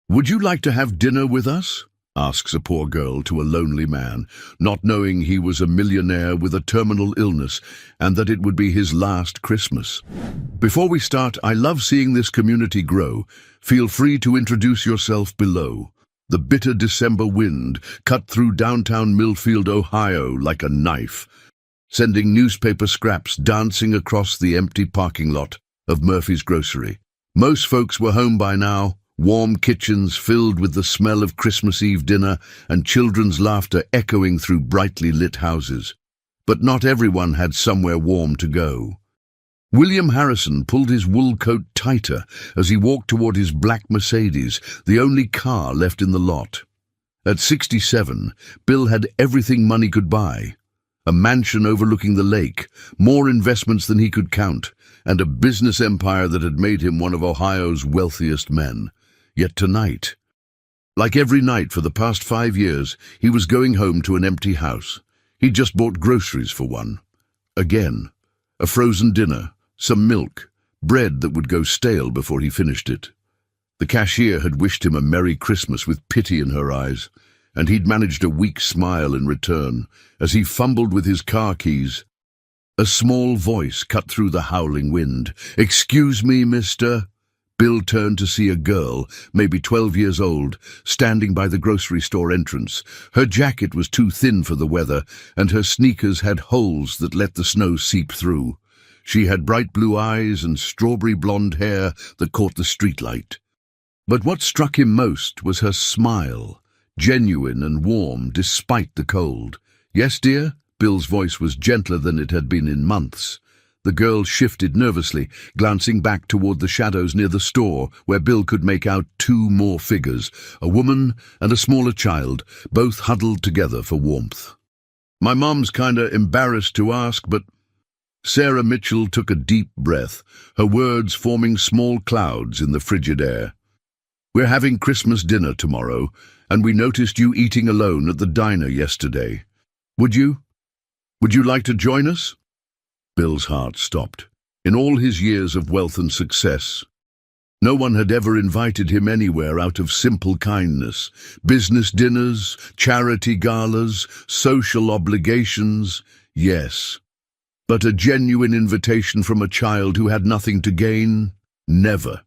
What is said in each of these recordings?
"Would you like to have dinner with us?" asks a poor girl to a lonely man, not knowing he was a millionaire with a terminal illness and that it would be his last Christmas. Before we start, I love seeing this community grow. Feel free to introduce yourself below. The bitter December wind cut through downtown Millfield, Ohio like a knife, sending newspaper scraps dancing across the empty parking lot of Murphy's Grocery. Most folks were home by now, warm kitchens filled with the smell of Christmas Eve dinner and children's laughter echoing through brightly lit houses. But not everyone had somewhere warm to go. William Harrison pulled his wool coat tighter as he walked toward his black Mercedes, the only car left in the lot. At 67, Bill had everything money could buy. A mansion overlooking the lake, more investments than he could count, and a business empire that had made him one of Ohio's wealthiest men. Yet tonight, like every night for the past 5 years, he was going home to an empty house. He'd just bought groceries for one. Again, a frozen dinner, some milk, bread that would go stale before he finished it. The cashier had wished him a Merry Christmas with pity in her eyes, and he'd managed a weak smile in return as he fumbled with his car keys. A small voice cut through the howling wind. "Excuse me, mister?" Bill turned to see a girl, maybe 12 years old, standing by the grocery store entrance. Her jacket was too thin for the weather, and her sneakers had holes that let the snow seep through. She had bright blue eyes and strawberry blonde hair that caught the streetlight. But what struck him most was her smile, genuine and warm despite the cold. "Yes, dear?" Bill's voice was gentler than it had been in months. The girl shifted nervously, glancing back toward the shadows near the store, where Bill could make out 2 more figures, a woman and a smaller child, both huddled together for warmth. "My mom's kinda embarrassed to ask, but—" Sarah Mitchell took a deep breath, her words forming small clouds in the frigid air. "We're having Christmas dinner tomorrow, and we noticed you eating alone at the diner yesterday. Would you like to join us?" Bill's heart stopped. In all his years of wealth and success, no one had ever invited him anywhere out of simple kindness. Business dinners, charity galas, social obligations, yes. But a genuine invitation from a child who had nothing to gain? Never.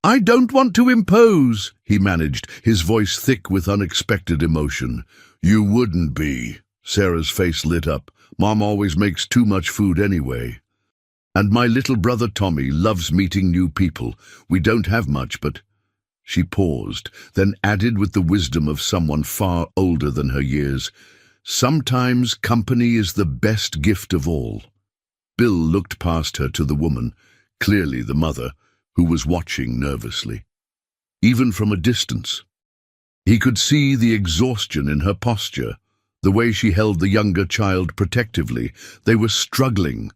"I don't want to impose," he managed, his voice thick with unexpected emotion. "You wouldn't be." Sarah's face lit up. "Mom always makes too much food anyway. And my little brother Tommy loves meeting new people. We don't have much, but—" She paused, then added with the wisdom of someone far older than her years, "Sometimes company is the best gift of all." Bill looked past her to the woman, clearly the mother, who was watching nervously. Even from a distance, he could see the exhaustion in her posture, the way she held the younger child protectively. They were struggling.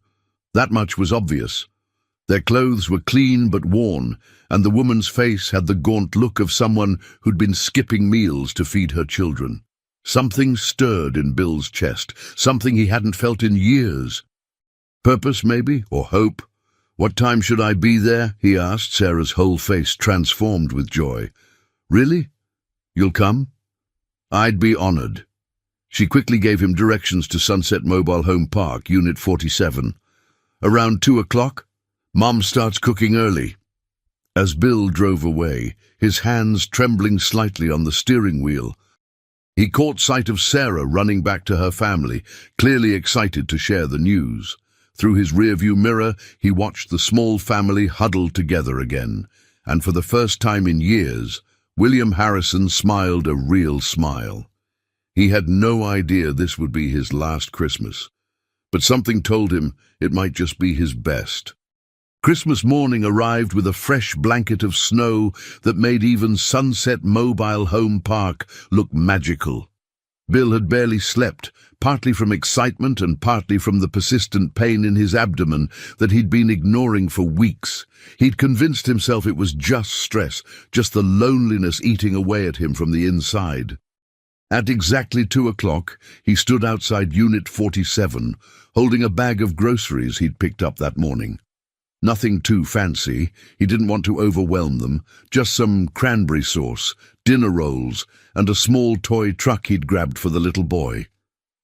That much was obvious. Their clothes were clean but worn, and the woman's face had the gaunt look of someone who'd been skipping meals to feed her children. Something stirred in Bill's chest, something he hadn't felt in years. Purpose, maybe, or hope. "What time should I be there?" he asked, Sarah's whole face transformed with joy. "Really? You'll come?" "I'd be honored." She quickly gave him directions to Sunset Mobile Home Park, Unit 47. "Around 2 o'clock? Mom starts cooking early." As Bill drove away, his hands trembling slightly on the steering wheel, he caught sight of Sarah running back to her family, clearly excited to share the news. Through his rearview mirror, he watched the small family huddled together again, and for the first time in years, William Harrison smiled a real smile. He had no idea this would be his last Christmas, but something told him it might just be his best. Christmas morning arrived with a fresh blanket of snow that made even Sunset Mobile Home Park look magical. Bill had barely slept, partly from excitement and partly from the persistent pain in his abdomen that he'd been ignoring for weeks. He'd convinced himself it was just stress, just the loneliness eating away at him from the inside. At exactly 2 o'clock, he stood outside Unit 47, holding a bag of groceries he'd picked up that morning. Nothing too fancy. He didn't want to overwhelm them. Just some cranberry sauce, dinner rolls, and a small toy truck he'd grabbed for the little boy.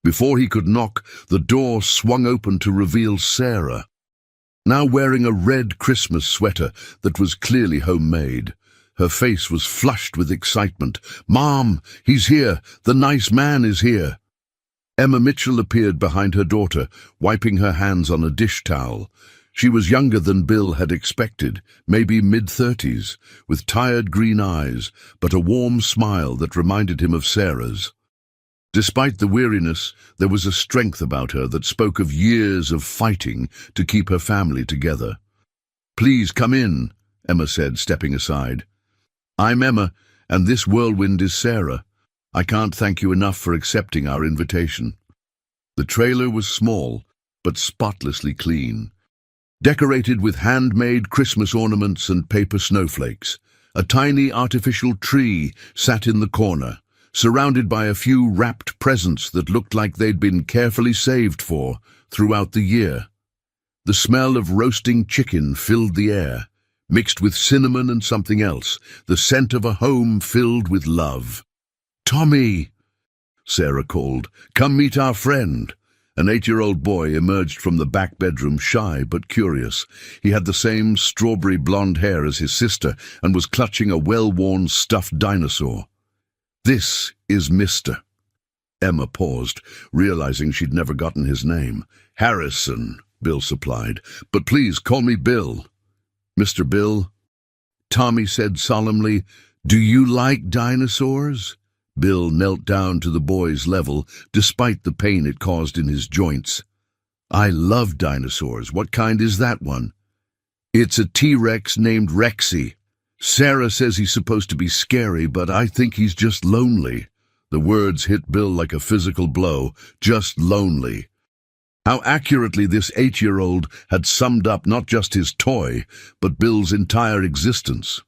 Before he could knock, the door swung open to reveal Sarah, now wearing a red Christmas sweater that was clearly homemade. Her face was flushed with excitement. "Mom, he's here! The nice man is here!" Emma Mitchell appeared behind her daughter, wiping her hands on a dish towel. She was younger than Bill had expected, maybe mid-30s, with tired green eyes, but a warm smile that reminded him of Sarah's. Despite the weariness, there was a strength about her that spoke of years of fighting to keep her family together. "Please come in," Emma said, stepping aside. "I'm Emma, and this whirlwind is Sarah. I can't thank you enough for accepting our invitation." The trailer was small, but spotlessly clean, decorated with handmade Christmas ornaments and paper snowflakes. A tiny artificial tree sat in the corner, surrounded by a few wrapped presents that looked like they'd been carefully saved for throughout the year. The smell of roasting chicken filled the air, mixed with cinnamon and something else, the scent of a home filled with love. "Tommy," Sarah called, "come meet our friend." An 8-year-old boy emerged from the back bedroom, shy but curious. He had the same strawberry blonde hair as his sister and was clutching a well-worn stuffed dinosaur. "This is Mr." Emma paused, realizing she'd never gotten his name. "Harrison," Bill supplied, "but please call me Bill." "Mr. Bill," Tommy said solemnly, "do you like dinosaurs?" Bill knelt down to the boy's level, despite the pain it caused in his joints. "I love dinosaurs. What kind is that one?" "It's a T-Rex named Rexy. Sarah says he's supposed to be scary, but I think he's just lonely." The words hit Bill like a physical blow. Just lonely. How accurately this 8-year-old had summed up not just his toy, but Bill's entire existence.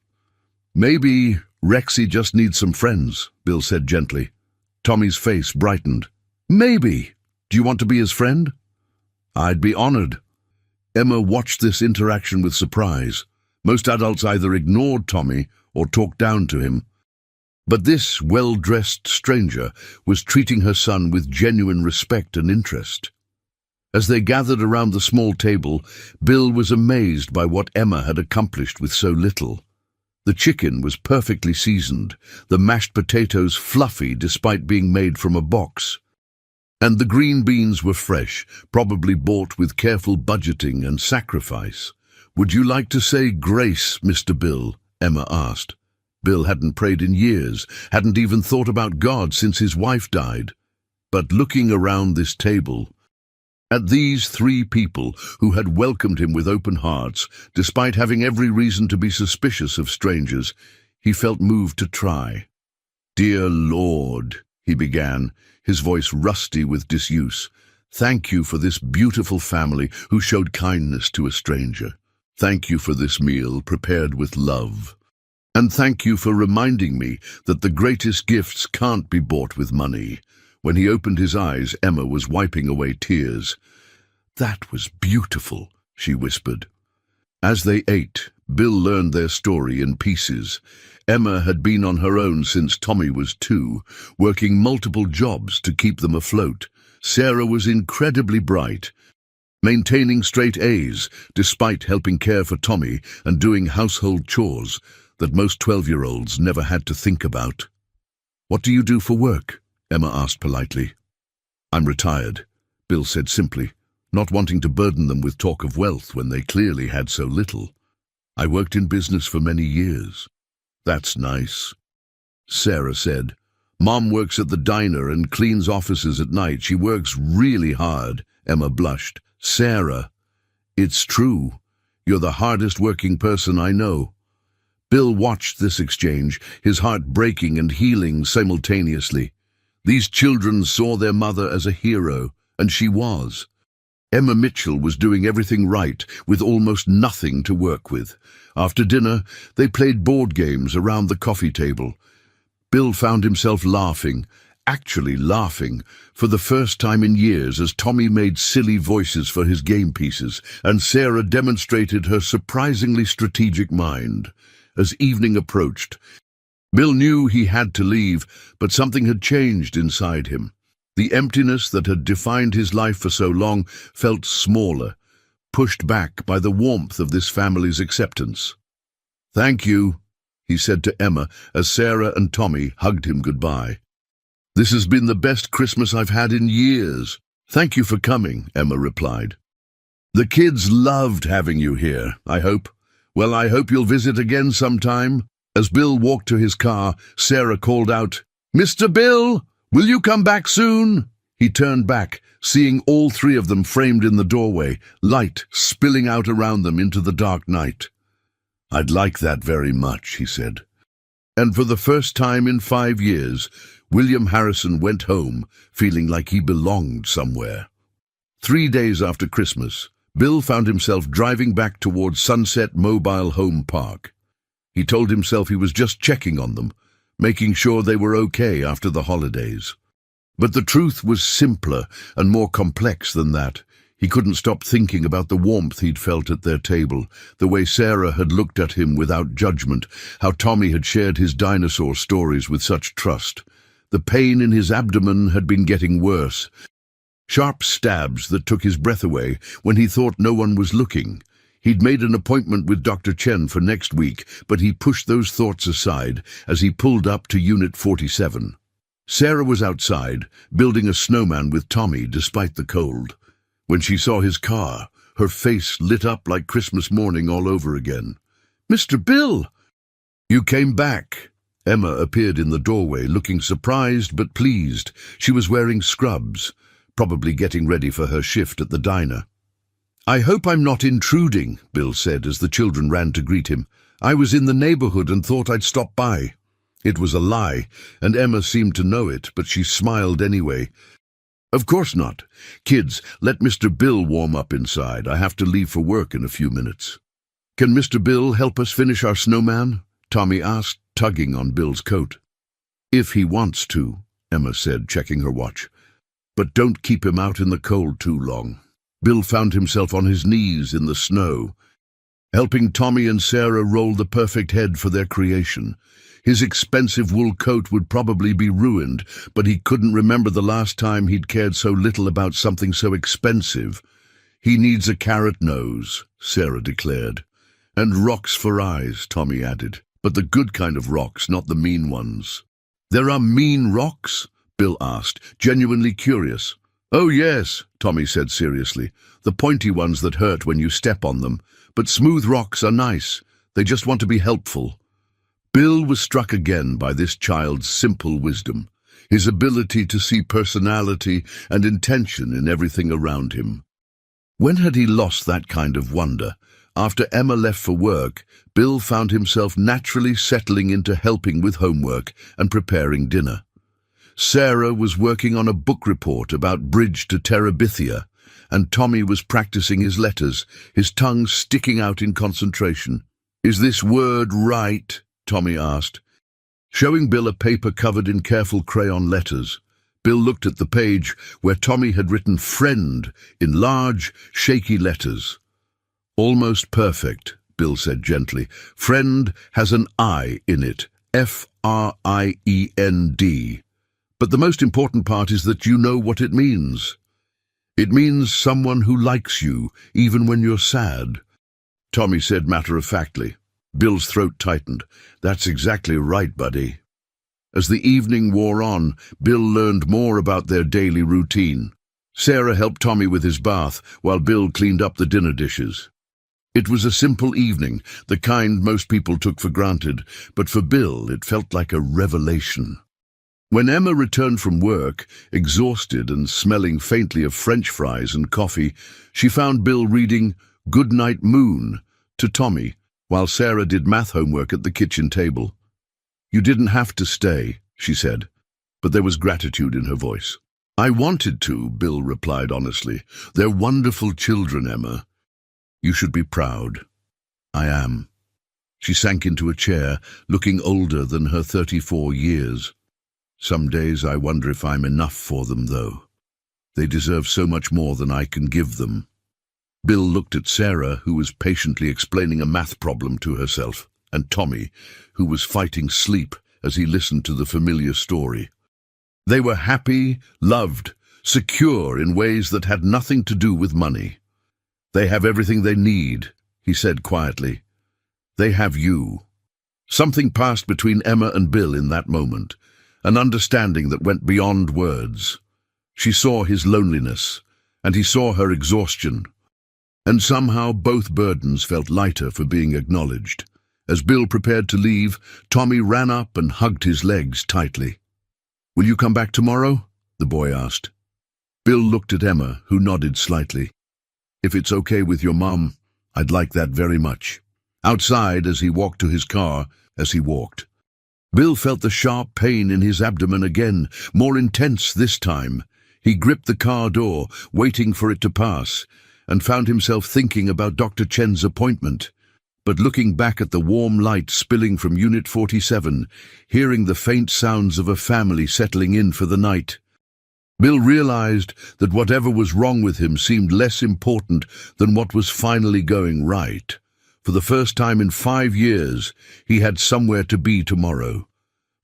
"Maybe Rexy just needs some friends," Bill said gently. Tommy's face brightened. "Maybe. Do you want to be his friend?" "I'd be honored." Emma watched this interaction with surprise. Most adults either ignored Tommy or talked down to him. But this well-dressed stranger was treating her son with genuine respect and interest. As they gathered around the small table, Bill was amazed by what Emma had accomplished with so little. The chicken was perfectly seasoned, the mashed potatoes fluffy despite being made from a box. And the green beans were fresh, probably bought with careful budgeting and sacrifice. "Would you like to say grace, Mr. Bill?" Emma asked. Bill hadn't prayed in years, hadn't even thought about God since his wife died. But looking around this table, at these 3 people who had welcomed him with open hearts, despite having every reason to be suspicious of strangers, he felt moved to try. "Dear Lord," he began, his voice rusty with disuse, "thank you for this beautiful family who showed kindness to a stranger. Thank you for this meal prepared with love. And thank you for reminding me that the greatest gifts can't be bought with money." When he opened his eyes, Emma was wiping away tears. "That was beautiful," she whispered. As they ate, Bill learned their story in pieces. Emma had been on her own since Tommy was 2, working multiple jobs to keep them afloat. Sarah was incredibly bright, maintaining straight A's despite helping care for Tommy and doing household chores that most 12-year-olds never had to think about. "What do you do for work?" Emma asked politely. "I'm retired," Bill said simply, not wanting to burden them with talk of wealth when they clearly had so little. "I worked in business for many years." "That's nice," Sarah said. "Mom works at the diner and cleans offices at night. She works really hard." Emma blushed. "Sarah, it's true. You're the hardest working person I know." Bill watched this exchange, his heart breaking and healing simultaneously. These children saw their mother as a hero, and she was. Emma Mitchell was doing everything right, with almost nothing to work with. After dinner, they played board games around the coffee table. Bill found himself laughing, actually laughing for the first time in years as Tommy made silly voices for his game pieces, and Sarah demonstrated her surprisingly strategic mind. As evening approached, Bill knew he had to leave, but something had changed inside him. The emptiness that had defined his life for so long felt smaller, pushed back by the warmth of this family's acceptance. "Thank you," he said to Emma as Sarah and Tommy hugged him goodbye. "This has been the best Christmas I've had in years." "Thank you for coming," Emma replied. "The kids loved having you here, I hope. Well, I hope you'll visit again sometime." As Bill walked to his car, Sarah called out, "Mr. Bill, will you come back soon?" He turned back, seeing all three of them framed in the doorway, light spilling out around them into the dark night. "I'd like that very much," he said. And for the first time in 5 years, William Harrison went home feeling like he belonged somewhere. 3 days after Christmas, Bill found himself driving back towards Sunset Mobile Home Park. He told himself he was just checking on them, making sure they were okay after the holidays. But the truth was simpler and more complex than that. He couldn't stop thinking about the warmth he'd felt at their table, the way Sarah had looked at him without judgment, how Tommy had shared his dinosaur stories with such trust. The pain in his abdomen had been getting worse. Sharp stabs that took his breath away when he thought no one was looking. He'd made an appointment with Dr. Chen for next week, but he pushed those thoughts aside as he pulled up to Unit 47. Sarah was outside, building a snowman with Tommy despite the cold. When she saw his car, her face lit up like Christmas morning all over again. "Mr. Bill!" "You came back." Emma appeared in the doorway, looking surprised but pleased. She was wearing scrubs, probably getting ready for her shift at the diner. "I hope I'm not intruding," Bill said as the children ran to greet him. "I was in the neighborhood and thought I'd stop by." It was a lie, and Emma seemed to know it, but she smiled anyway. "Of course not. Kids, let Mr. Bill warm up inside. I have to leave for work in a few minutes." "Can Mr. Bill help us finish our snowman?" Tommy asked, tugging on Bill's coat. "If he wants to," Emma said, checking her watch. "But don't keep him out in the cold too long." Bill found himself on his knees in the snow, helping Tommy and Sarah roll the perfect head for their creation. His expensive wool coat would probably be ruined, but he couldn't remember the last time he'd cared so little about something so expensive. "He needs a carrot nose," Sarah declared. "And rocks for eyes," Tommy added. "But the good kind of rocks, not the mean ones." "There are mean rocks?" Bill asked, genuinely curious. "Oh yes," Tommy said seriously. "The pointy ones that hurt when you step on them. But smooth rocks are nice. They just want to be helpful." Bill was struck again by this child's simple wisdom, his ability to see personality and intention in everything around him. When had he lost that kind of wonder? After Emma left for work, Bill found himself naturally settling into helping with homework and preparing dinner. Sarah was working on a book report about Bridge to Terabithia, and Tommy was practicing his letters, his tongue sticking out in concentration. "Is this word right?" Tommy asked, showing Bill a paper covered in careful crayon letters. Bill looked at the page where Tommy had written "friend" in large, shaky letters. "Almost perfect," Bill said gently. "Friend has an I in it, Friend. But the most important part is that you know what it means. It means someone who likes you, even when you're sad." Tommy said matter-of-factly. Bill's throat tightened. "That's exactly right, buddy." As the evening wore on, Bill learned more about their daily routine. Sarah helped Tommy with his bath, while Bill cleaned up the dinner dishes. It was a simple evening, the kind most people took for granted, but for Bill it felt like a revelation. When Emma returned from work, exhausted and smelling faintly of French fries and coffee, she found Bill reading "Good Night Moon" to Tommy, while Sarah did math homework at the kitchen table. "You didn't have to stay," she said, but there was gratitude in her voice. "I wanted to," Bill replied honestly. "They're wonderful children, Emma. You should be proud." "I am." She sank into a chair, looking older than her 34 years. Some days I wonder if I'm enough for them, though. They deserve so much more than I can give them. Bill looked at Sarah, who was patiently explaining a math problem to herself, and Tommy, who was fighting sleep as he listened to the familiar story. They were happy, loved, secure in ways that had nothing to do with money. They have everything they need, he said quietly. They have you. Something passed between Emma and Bill in that moment, an understanding that went beyond words. She saw his loneliness, and he saw her exhaustion. And somehow both burdens felt lighter for being acknowledged. As Bill prepared to leave, Tommy ran up and hugged his legs tightly. "Will you come back tomorrow?" the boy asked. Bill looked at Emma, who nodded slightly. "If it's okay with your mom, I'd like that very much." Outside, as he walked to his car, Bill felt the sharp pain in his abdomen again, more intense this time. He gripped the car door, waiting for it to pass, and found himself thinking about Dr. Chen's appointment. But looking back at the warm light spilling from Unit 47, hearing the faint sounds of a family settling in for the night, Bill realized that whatever was wrong with him seemed less important than what was finally going right. For the first time in 5 years, he had somewhere to be tomorrow.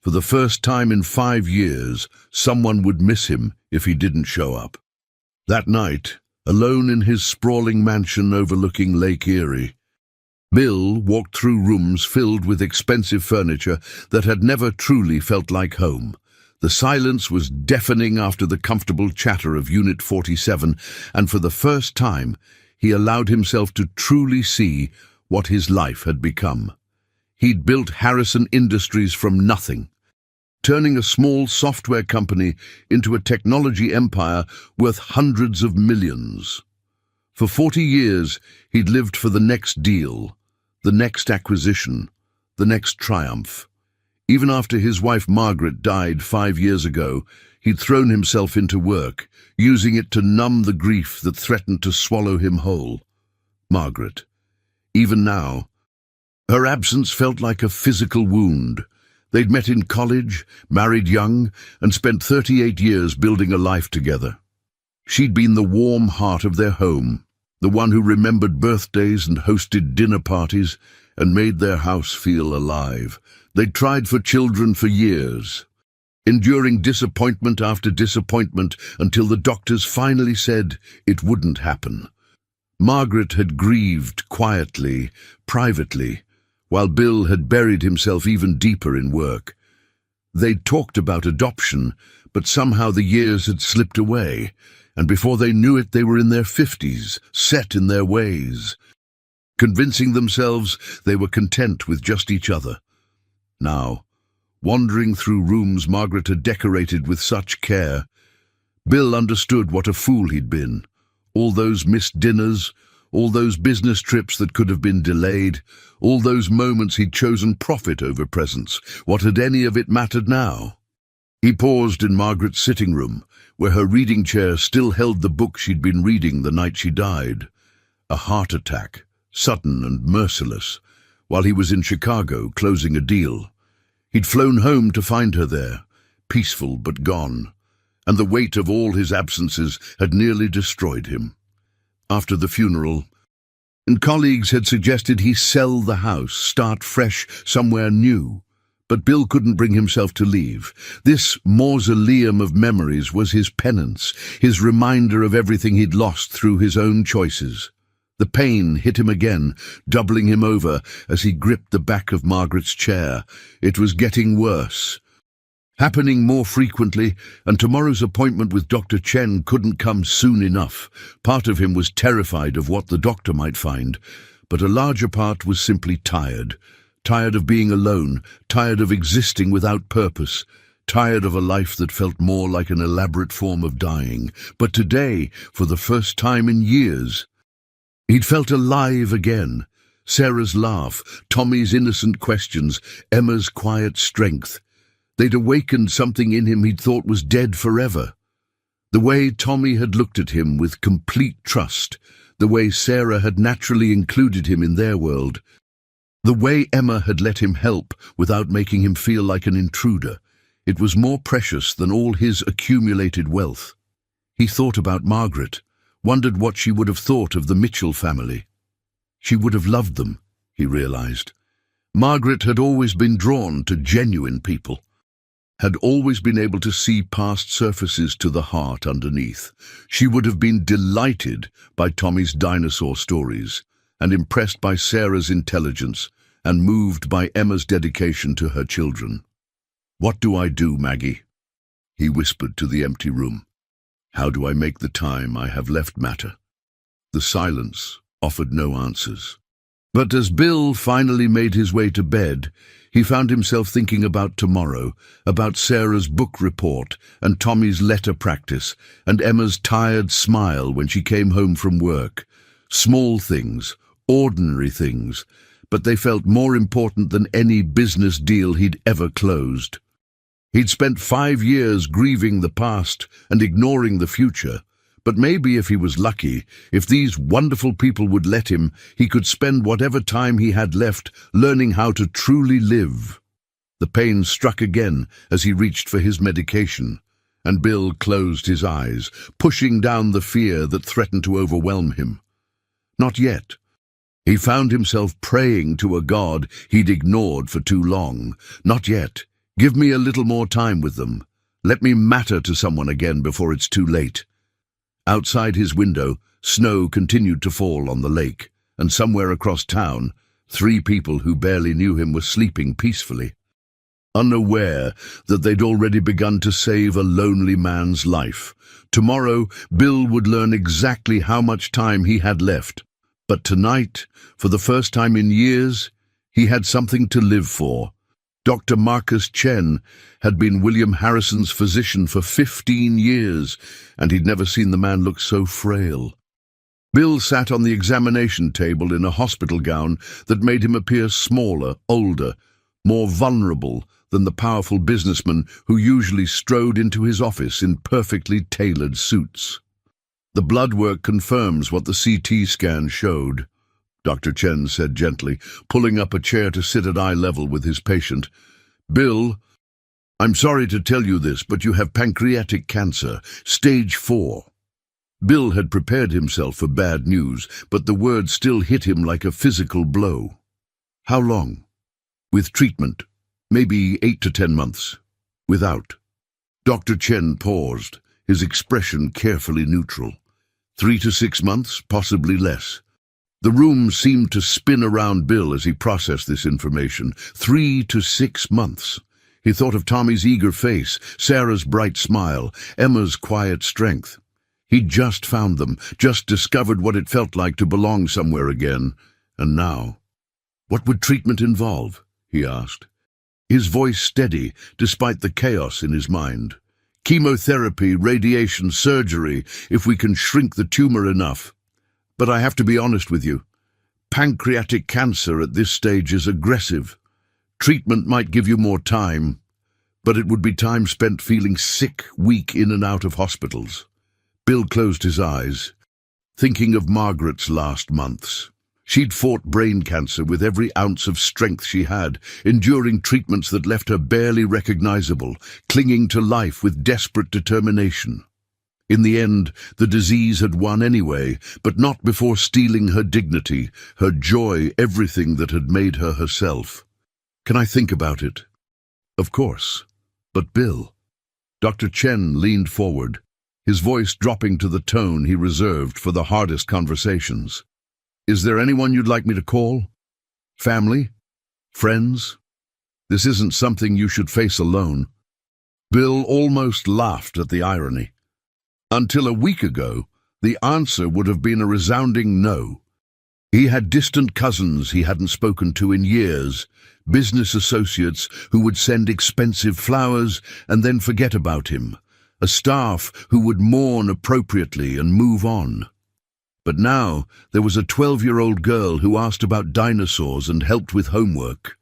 For the first time in 5 years, someone would miss him if he didn't show up. That night, alone in his sprawling mansion overlooking Lake Erie, Bill walked through rooms filled with expensive furniture that had never truly felt like home. The silence was deafening after the comfortable chatter of Unit 47, and for the first time, he allowed himself to truly see what his life had become. He'd built Harrison Industries from nothing, turning a small software company into a technology empire worth hundreds of millions. For 40 years, he'd lived for the next deal, the next acquisition, the next triumph. Even after his wife Margaret died 5 years ago, he'd thrown himself into work, using it to numb the grief that threatened to swallow him whole. Margaret. Even now, her absence felt like a physical wound. They'd met in college, married young, and spent 38 years building a life together. She'd been the warm heart of their home, the one who remembered birthdays and hosted dinner parties and made their house feel alive. They'd tried for children for years, enduring disappointment after disappointment until the doctors finally said it wouldn't happen. Margaret had grieved quietly, privately, while Bill had buried himself even deeper in work. They'd talked about adoption, but somehow the years had slipped away, and before they knew it, they were in their 50s, set in their ways, convincing themselves they were content with just each other. Now, wandering through rooms Margaret had decorated with such care, Bill understood what a fool he'd been. All those missed dinners, all those business trips that could have been delayed, all those moments he'd chosen profit over presence. What had any of it mattered now? He paused in Margaret's sitting room, where her reading chair still held the book she'd been reading the night she died. A heart attack, sudden and merciless, while he was in Chicago closing a deal. He'd flown home to find her there, peaceful but gone, and the weight of all his absences had nearly destroyed him. After the funeral, and colleagues had suggested he sell the house, start fresh somewhere new. But Bill couldn't bring himself to leave. This mausoleum of memories was his penance, his reminder of everything he'd lost through his own choices. The pain hit him again, doubling him over as he gripped the back of Margaret's chair. It was getting worse, happening more frequently, and tomorrow's appointment with Dr. Chen couldn't come soon enough. Part of him was terrified of what the doctor might find, but a larger part was simply tired. Tired of being alone, tired of existing without purpose, tired of a life that felt more like an elaborate form of dying. But today, for the first time in years, he'd felt alive again. Sarah's laugh, Tommy's innocent questions, Emma's quiet strength. They'd awakened something in him he'd thought was dead forever. The way Tommy had looked at him with complete trust, the way Sarah had naturally included him in their world, the way Emma had let him help without making him feel like an intruder. It was more precious than all his accumulated wealth. He thought about Margaret, wondered what she would have thought of the Mitchell family. She would have loved them, he realized. Margaret had always been drawn to genuine people, had always been able to see past surfaces to the heart underneath. She would have been delighted by Tommy's dinosaur stories, and impressed by Sarah's intelligence, and moved by Emma's dedication to her children. "What do I do, Maggie?" he whispered to the empty room. "How do I make the time I have left matter?" The silence offered no answers. But as Bill finally made his way to bed, he found himself thinking about tomorrow, about Sarah's book report and Tommy's letter practice, and Emma's tired smile when she came home from work. Small things, ordinary things, but they felt more important than any business deal he'd ever closed. He'd spent 5 years grieving the past and ignoring the future, but maybe if he was lucky, if these wonderful people would let him, he could spend whatever time he had left learning how to truly live. The pain struck again as he reached for his medication, and Bill closed his eyes, pushing down the fear that threatened to overwhelm him. Not yet. He found himself praying to a God he'd ignored for too long. Not yet. Give me a little more time with them. Let me matter to someone again before it's too late. Outside his window, snow continued to fall on the lake, and somewhere across town, 3 people who barely knew him were sleeping peacefully, unaware that they'd already begun to save a lonely man's life. Tomorrow, Bill would learn exactly how much time he had left. But tonight, for the first time in years, he had something to live for. Dr. Marcus Chen had been William Harrison's physician for 15 years, and he'd never seen the man look so frail. Bill sat on the examination table in a hospital gown that made him appear smaller, older, more vulnerable than the powerful businessman who usually strode into his office in perfectly tailored suits. "The blood work confirms what the CT scan showed," Dr. Chen said gently, pulling up a chair to sit at eye level with his patient. "Bill, I'm sorry to tell you this, but you have pancreatic cancer, stage 4. Bill had prepared himself for bad news, but the word still hit him like a physical blow. "How long?" "With treatment, maybe 8 to 10 months. Without." Dr. Chen paused, his expression carefully neutral. 3 to 6 months, possibly less. The room seemed to spin around Bill as he processed this information. 3 to 6 months. He thought of Tommy's eager face, Sarah's bright smile, Emma's quiet strength. He'd just found them, just discovered what it felt like to belong somewhere again. And now, what would treatment involve? He asked, his voice steady despite the chaos in his mind. Chemotherapy, radiation, surgery, if we can shrink the tumor enough. But I have to be honest with you. Pancreatic cancer at this stage is aggressive. Treatment might give you more time, but it would be time spent feeling sick, weak in and out of hospitals. Bill closed his eyes, thinking of Margaret's last months. She'd fought brain cancer with every ounce of strength she had, enduring treatments that left her barely recognizable, clinging to life with desperate determination. In the end, the disease had won anyway, but not before stealing her dignity, her joy, everything that had made her herself. "Can I think about it?" "Of course. But Bill..." Dr. Chen leaned forward, his voice dropping to the tone he reserved for the hardest conversations. "Is there anyone you'd like me to call? Family? Friends? This isn't something you should face alone." Bill almost laughed at the irony. Until a week ago, the answer would have been a resounding no. He had distant cousins he hadn't spoken to in years, business associates who would send expensive flowers and then forget about him, a staff who would mourn appropriately and move on. But now there was a 12-year-old girl who asked about dinosaurs and helped with homework.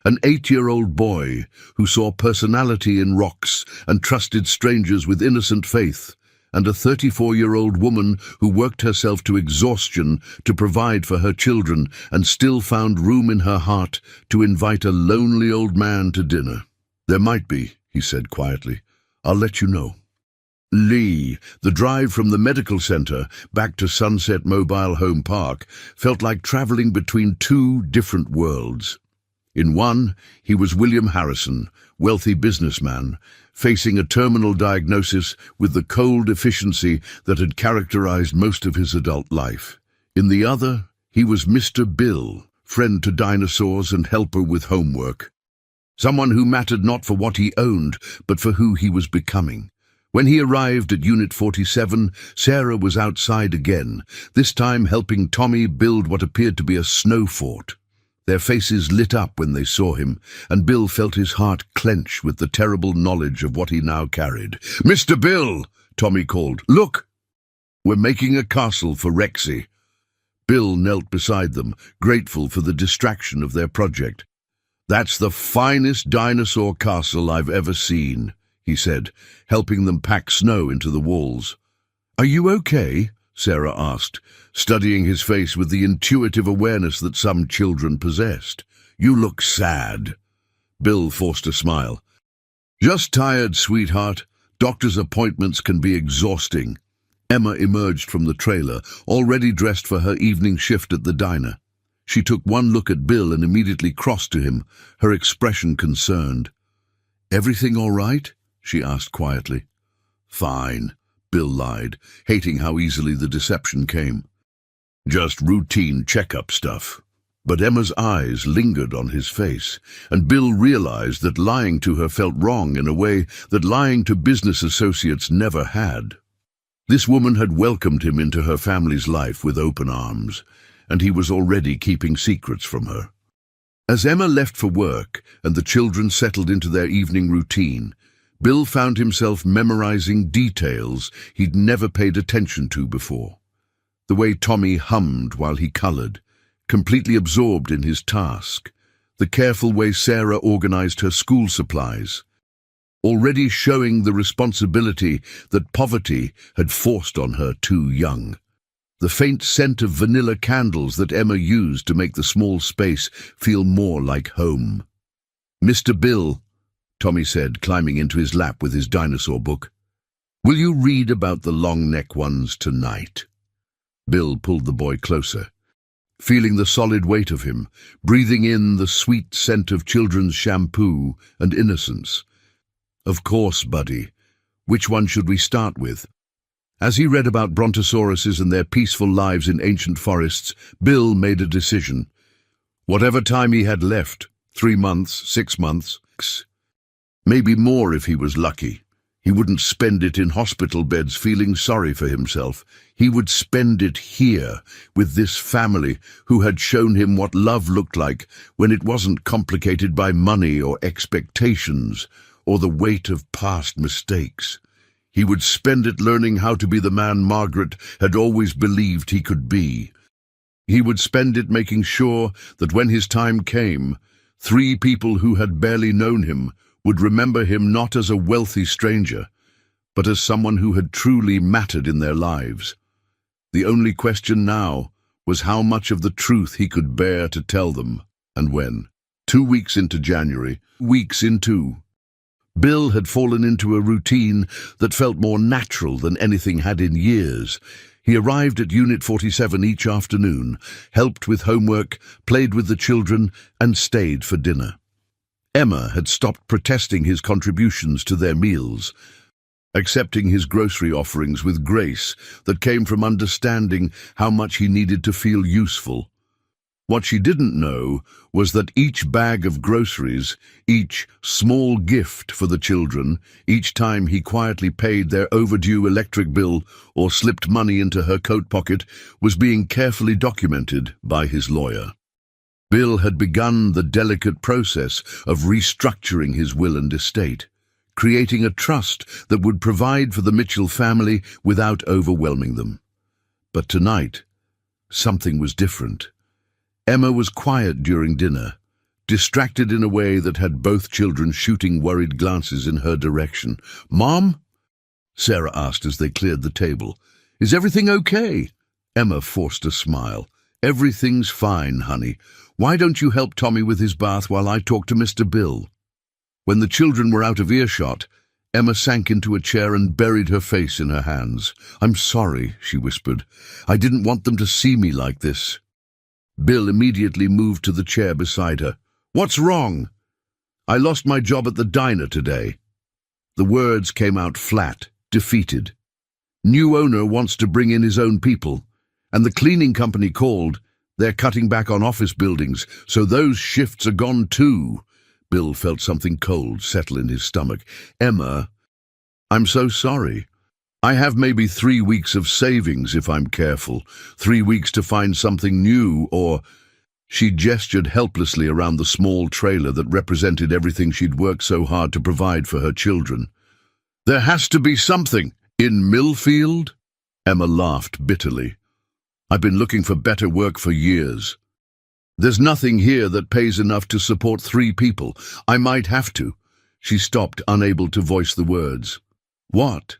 An 8-year-old boy who saw personality in rocks and trusted strangers with innocent faith, and a 34-year-old woman who worked herself to exhaustion to provide for her children and still found room in her heart to invite a lonely old man to dinner. "There might be," he said quietly. "I'll let you know." Lee, the drive from the medical center back to Sunset Mobile Home Park, felt like traveling between two different worlds. In one, he was William Harrison, wealthy businessman, facing a terminal diagnosis with the cold efficiency that had characterized most of his adult life. In the other, he was Mr. Bill, friend to dinosaurs and helper with homework. Someone who mattered not for what he owned, but for who he was becoming. When he arrived at Unit 47, Sarah was outside again, this time helping Tommy build what appeared to be a snow fort. Their faces lit up when they saw him, and Bill felt his heart clench with the terrible knowledge of what he now carried. "Mr. Bill," Tommy called, "look! We're making a castle for Rexy." Bill knelt beside them, grateful for the distraction of their project. "That's the finest dinosaur castle I've ever seen," he said, helping them pack snow into the walls. "Are you okay?" Sarah asked, studying his face with the intuitive awareness that some children possessed. "You look sad." Bill forced a smile. "Just tired, sweetheart. Doctor's appointments can be exhausting." Emma emerged from the trailer, already dressed for her evening shift at the diner. She took one look at Bill and immediately crossed to him, her expression concerned. "Everything all right?" she asked quietly. "Fine," Bill lied, hating how easily the deception came. "Just routine checkup stuff." But Emma's eyes lingered on his face, and Bill realized that lying to her felt wrong in a way that lying to business associates never had. This woman had welcomed him into her family's life with open arms, and he was already keeping secrets from her. As Emma left for work and the children settled into their evening routine, Bill found himself memorizing details he'd never paid attention to before. The way Tommy hummed while he colored, completely absorbed in his task. The careful way Sarah organized her school supplies, already showing the responsibility that poverty had forced on her too young. The faint scent of vanilla candles that Emma used to make the small space feel more like home. "Mr. Bill," Tommy said, climbing into his lap with his dinosaur book, "will you read about the long-neck ones tonight?" Bill pulled the boy closer, feeling the solid weight of him, breathing in the sweet scent of children's shampoo and innocence. "Of course, buddy. Which one should we start with?" As he read about brontosauruses and their peaceful lives in ancient forests, Bill made a decision. Whatever time he had left, 3 months, 6 months, maybe more if he was lucky. He wouldn't spend it in hospital beds feeling sorry for himself. He would spend it here, with this family who had shown him what love looked like when it wasn't complicated by money or expectations or the weight of past mistakes. He would spend it learning how to be the man Margaret had always believed he could be. He would spend it making sure that when his time came, 3 people who had barely known him would remember him not as a wealthy stranger, but as someone who had truly mattered in their lives. The only question now was how much of the truth he could bear to tell them, and when. 2 weeks into January, weeks into, Bill had fallen into a routine that felt more natural than anything had in years. He arrived at Unit 47 each afternoon, helped with homework, played with the children, and stayed for dinner. Emma had stopped protesting his contributions to their meals, accepting his grocery offerings with grace that came from understanding how much he needed to feel useful. What she didn't know was that each bag of groceries, each small gift for the children, each time he quietly paid their overdue electric bill or slipped money into her coat pocket, was being carefully documented by his lawyer. Bill had begun the delicate process of restructuring his will and estate, creating a trust that would provide for the Mitchell family without overwhelming them. But tonight, something was different. Emma was quiet during dinner, distracted in a way that had both children shooting worried glances in her direction. "Mom?" Sarah asked as they cleared the table. "Is everything okay?" Emma forced a smile. "Everything's fine, honey. Why don't you help Tommy with his bath while I talk to Mr. Bill?" When the children were out of earshot, Emma sank into a chair and buried her face in her hands. "I'm sorry," she whispered. "I didn't want them to see me like this." Bill immediately moved to the chair beside her. "What's wrong?" "I lost my job at the diner today." The words came out flat, defeated. "New owner wants to bring in his own people, and the cleaning company called. They're cutting back on office buildings, so those shifts are gone too." Bill felt something cold settle in his stomach. "Emma, I'm so sorry. I have maybe 3 weeks of savings if I'm careful. 3 weeks to find something new, or—" She gestured helplessly around the small trailer that represented everything she'd worked so hard to provide for her children. "There has to be something. In Millfield?" Emma laughed bitterly. "I've been looking for better work for years. There's nothing here that pays enough to support 3 people. I might have to." She stopped, unable to voice the words. "What?"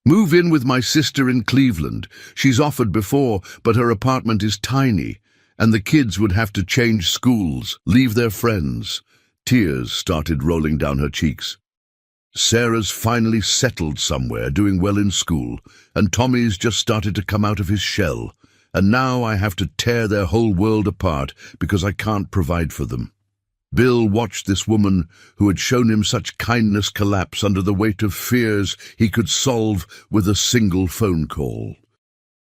"Move in with my sister in Cleveland. She's offered before, but her apartment is tiny, and the kids would have to change schools, leave their friends." Tears started rolling down her cheeks. "Sarah's finally settled somewhere, doing well in school, and Tommy's just started to come out of his shell. And now I have to tear their whole world apart because I can't provide for them." Bill watched this woman who had shown him such kindness collapse under the weight of fears he could solve with a single phone call.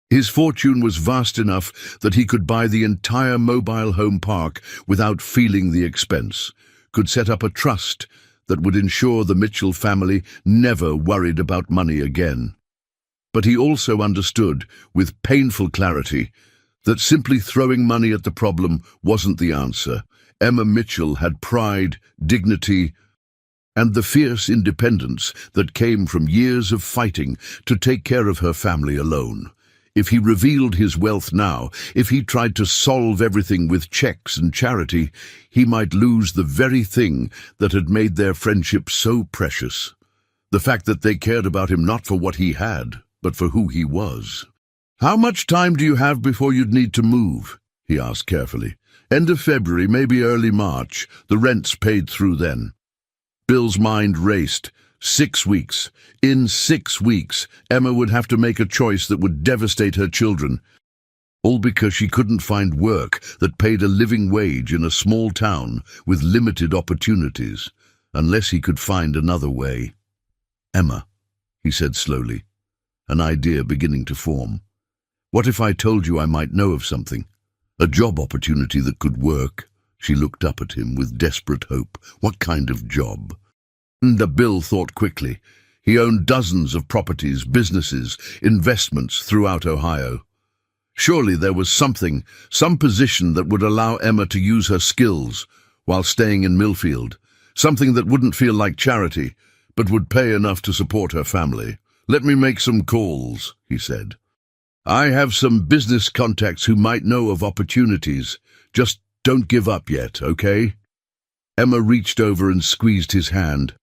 His fortune was vast enough that he could buy the entire mobile home park without feeling the expense, could set up a trust that would ensure the Mitchell family never worried about money again. But he also understood, with painful clarity, that simply throwing money at the problem wasn't the answer. Emma Mitchell had pride, dignity, and the fierce independence that came from years of fighting to take care of her family alone. If he revealed his wealth now, if he tried to solve everything with checks and charity, he might lose the very thing that had made their friendship so precious. The fact that they cared about him not for what he had, but for who he was. "How much time do you have before you'd need to move?" he asked carefully. "End of February, maybe early March. The rent's paid through then." Bill's mind raced. 6 weeks. In 6 weeks, Emma would have to make a choice that would devastate her children, all because she couldn't find work that paid a living wage in a small town with limited opportunities, unless he could find another way. "Emma," he said slowly, an idea beginning to form. "What if I told you I might know of something? A job opportunity that could work?" She looked up at him with desperate hope. "What kind of job?" Bill thought quickly. He owned dozens of properties, businesses, investments throughout Ohio. Surely there was something, some position that would allow Emma to use her skills while staying in Millfield. Something that wouldn't feel like charity, but would pay enough to support her family. "Let me make some calls," he said. "I have some business contacts who might know of opportunities. Just don't give up yet, okay?" Emma reached over and squeezed his hand.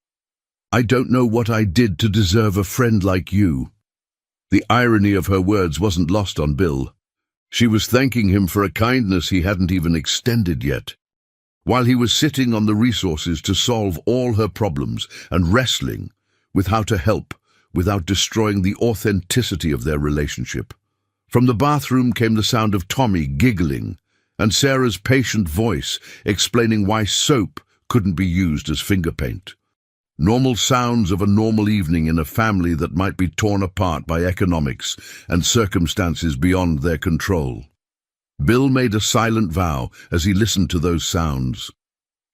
"I don't know what I did to deserve a friend like you." The irony of her words wasn't lost on Bill. She was thanking him for a kindness he hadn't even extended yet. While he was sitting on the resources to solve all her problems and wrestling with how to help without destroying the authenticity of their relationship. From the bathroom came the sound of Tommy giggling and Sarah's patient voice explaining why soap couldn't be used as finger paint. Normal sounds of a normal evening in a family that might be torn apart by economics and circumstances beyond their control. Bill made a silent vow as he listened to those sounds.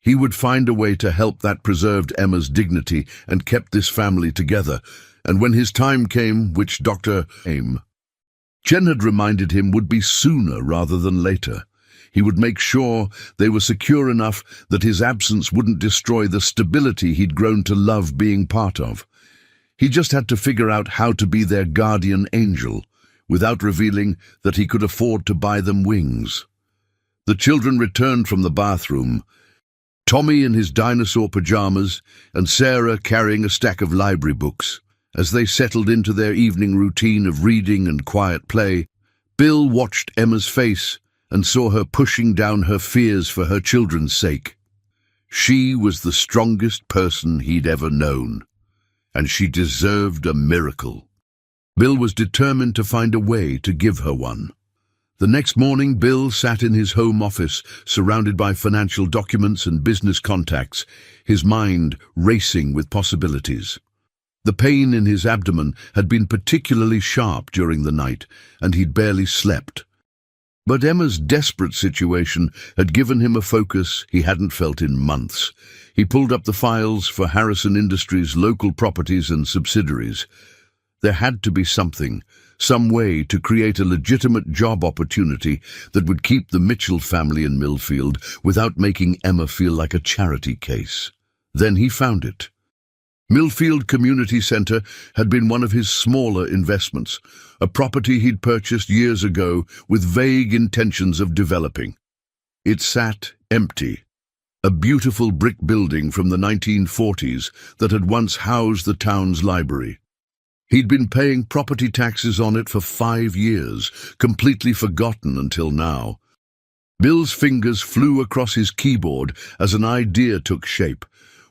He would find a way to help that preserved Emma's dignity and kept this family together, and when his time came, which Dr. Jen had reminded him would be sooner rather than later, he would make sure they were secure enough that his absence wouldn't destroy the stability he'd grown to love being part of. He just had to figure out how to be their guardian angel, without revealing that he could afford to buy them wings. The children returned from the bathroom, Tommy in his dinosaur pajamas and Sarah carrying a stack of library books. As they settled into their evening routine of reading and quiet play, Bill watched Emma's face and saw her pushing down her fears for her children's sake. She was the strongest person he'd ever known, and she deserved a miracle. Bill was determined to find a way to give her one. The next morning, Bill sat in his home office, surrounded by financial documents and business contacts, his mind racing with possibilities. The pain in his abdomen had been particularly sharp during the night, and he'd barely slept. But Emma's desperate situation had given him a focus he hadn't felt in months. He pulled up the files for Harrison Industries' local properties and subsidiaries. There had to be something, some way to create a legitimate job opportunity that would keep the Mitchell family in Millfield without making Emma feel like a charity case. Then he found it. Millfield Community Centre had been one of his smaller investments, a property he'd purchased years ago with vague intentions of developing. It sat empty, a beautiful brick building from the 1940s that had once housed the town's library. He'd been paying property taxes on it for 5 years, completely forgotten until now. Bill's fingers flew across his keyboard as an idea took shape.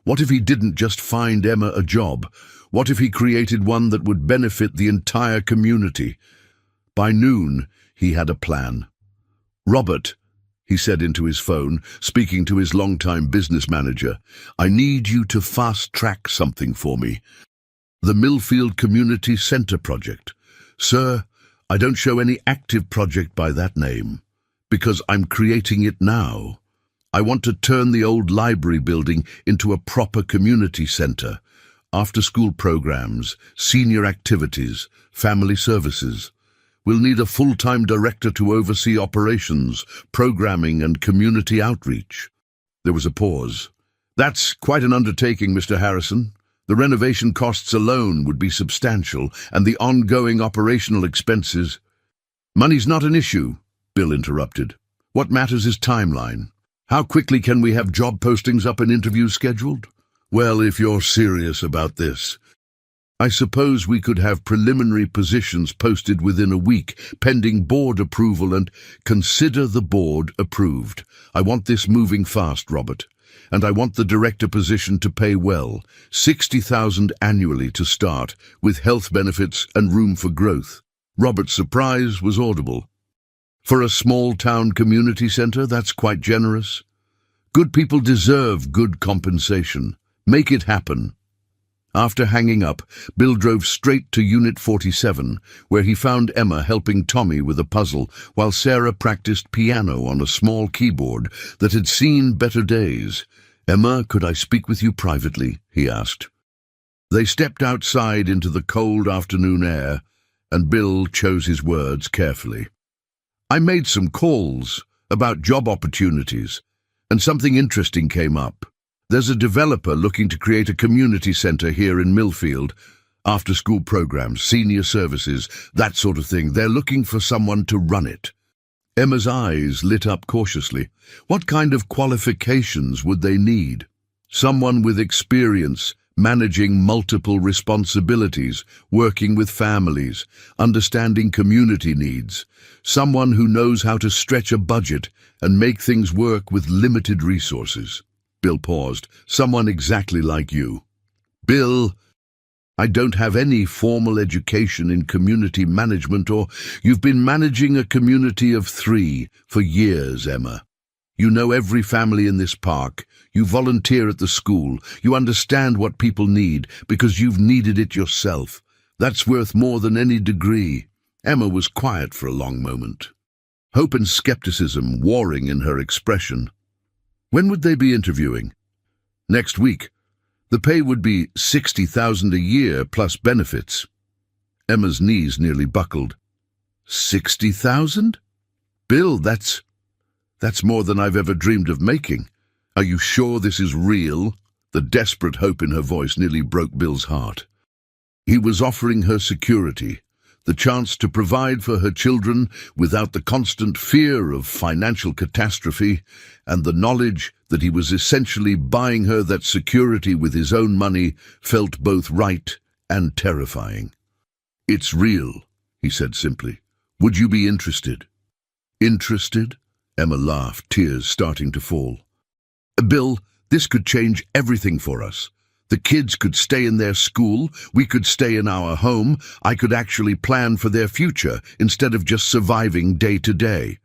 What if he didn't just find Emma a job? What if he created one that would benefit the entire community? By noon, he had a plan. "Robert," he said into his phone, speaking to his longtime business manager, "I need you to fast-track something for me. The Millfield Community Centre project. Sir, I don't show any active project by that name, because I'm creating it now. I want to turn the old library building into a proper community centre. After-school programs, senior activities, family services. We'll need a full-time director to oversee operations, programming and community outreach." There was a pause. "That's quite an undertaking, Mr. Harrison. The renovation costs alone would be substantial, and the ongoing operational expenses—" "Money's not an issue," Bill interrupted. "What matters is timeline. How quickly can we have job postings up and interviews scheduled?" "Well, if you're serious about this, I suppose we could have preliminary positions posted within a week, pending board approval, and—" "Consider the board approved. I want this moving fast, Robert. And I want the director position to pay well, 60,000 annually to start, with health benefits and room for growth." Robert's surprise was audible. "For a small-town community centre, that's quite generous. Good people deserve good compensation. Make it happen." After hanging up, Bill drove straight to Unit 47, where he found Emma helping Tommy with a puzzle, while Sarah practiced piano on a small keyboard that had seen better days. "Emma, could I speak with you privately?" he asked. They stepped outside into the cold afternoon air, and Bill chose his words carefully. "I made some calls about job opportunities, and something interesting came up. There's a developer looking to create a community centre here in Millfield. After-school programs, senior services, that sort of thing. They're looking for someone to run it." Emma's eyes lit up cautiously. What kind of qualifications would they need? Someone with experience managing multiple responsibilities, working with families, understanding community needs. Someone who knows how to stretch a budget and make things work with limited resources. Bill paused. "Someone exactly like you." "Bill, I don't have any formal education in community management or—" "You've been managing a community of 3 for years, Emma. You know every family in this park. You volunteer at the school. You understand what people need because you've needed it yourself. That's worth more than any degree." Emma was quiet for a long moment, hope and skepticism warring in her expression. When would they be interviewing? Next week. The pay would be 60,000 a year plus benefits. Emma's knees nearly buckled. 60,000? "Bill, that's more than I've ever dreamed of making. Are you sure this is real?" The desperate hope in her voice nearly broke Bill's heart. He was offering her security, the chance to provide for her children without the constant fear of financial catastrophe, and the knowledge that he was essentially buying her that security with his own money felt both right and terrifying. "It's real," he said simply. "Would you be interested?" "Interested?" Emma laughed, tears starting to fall. "Bill, This could change everything for us. The kids could stay in their school, we could stay in our home, I could actually plan for their future instead of just surviving day to day.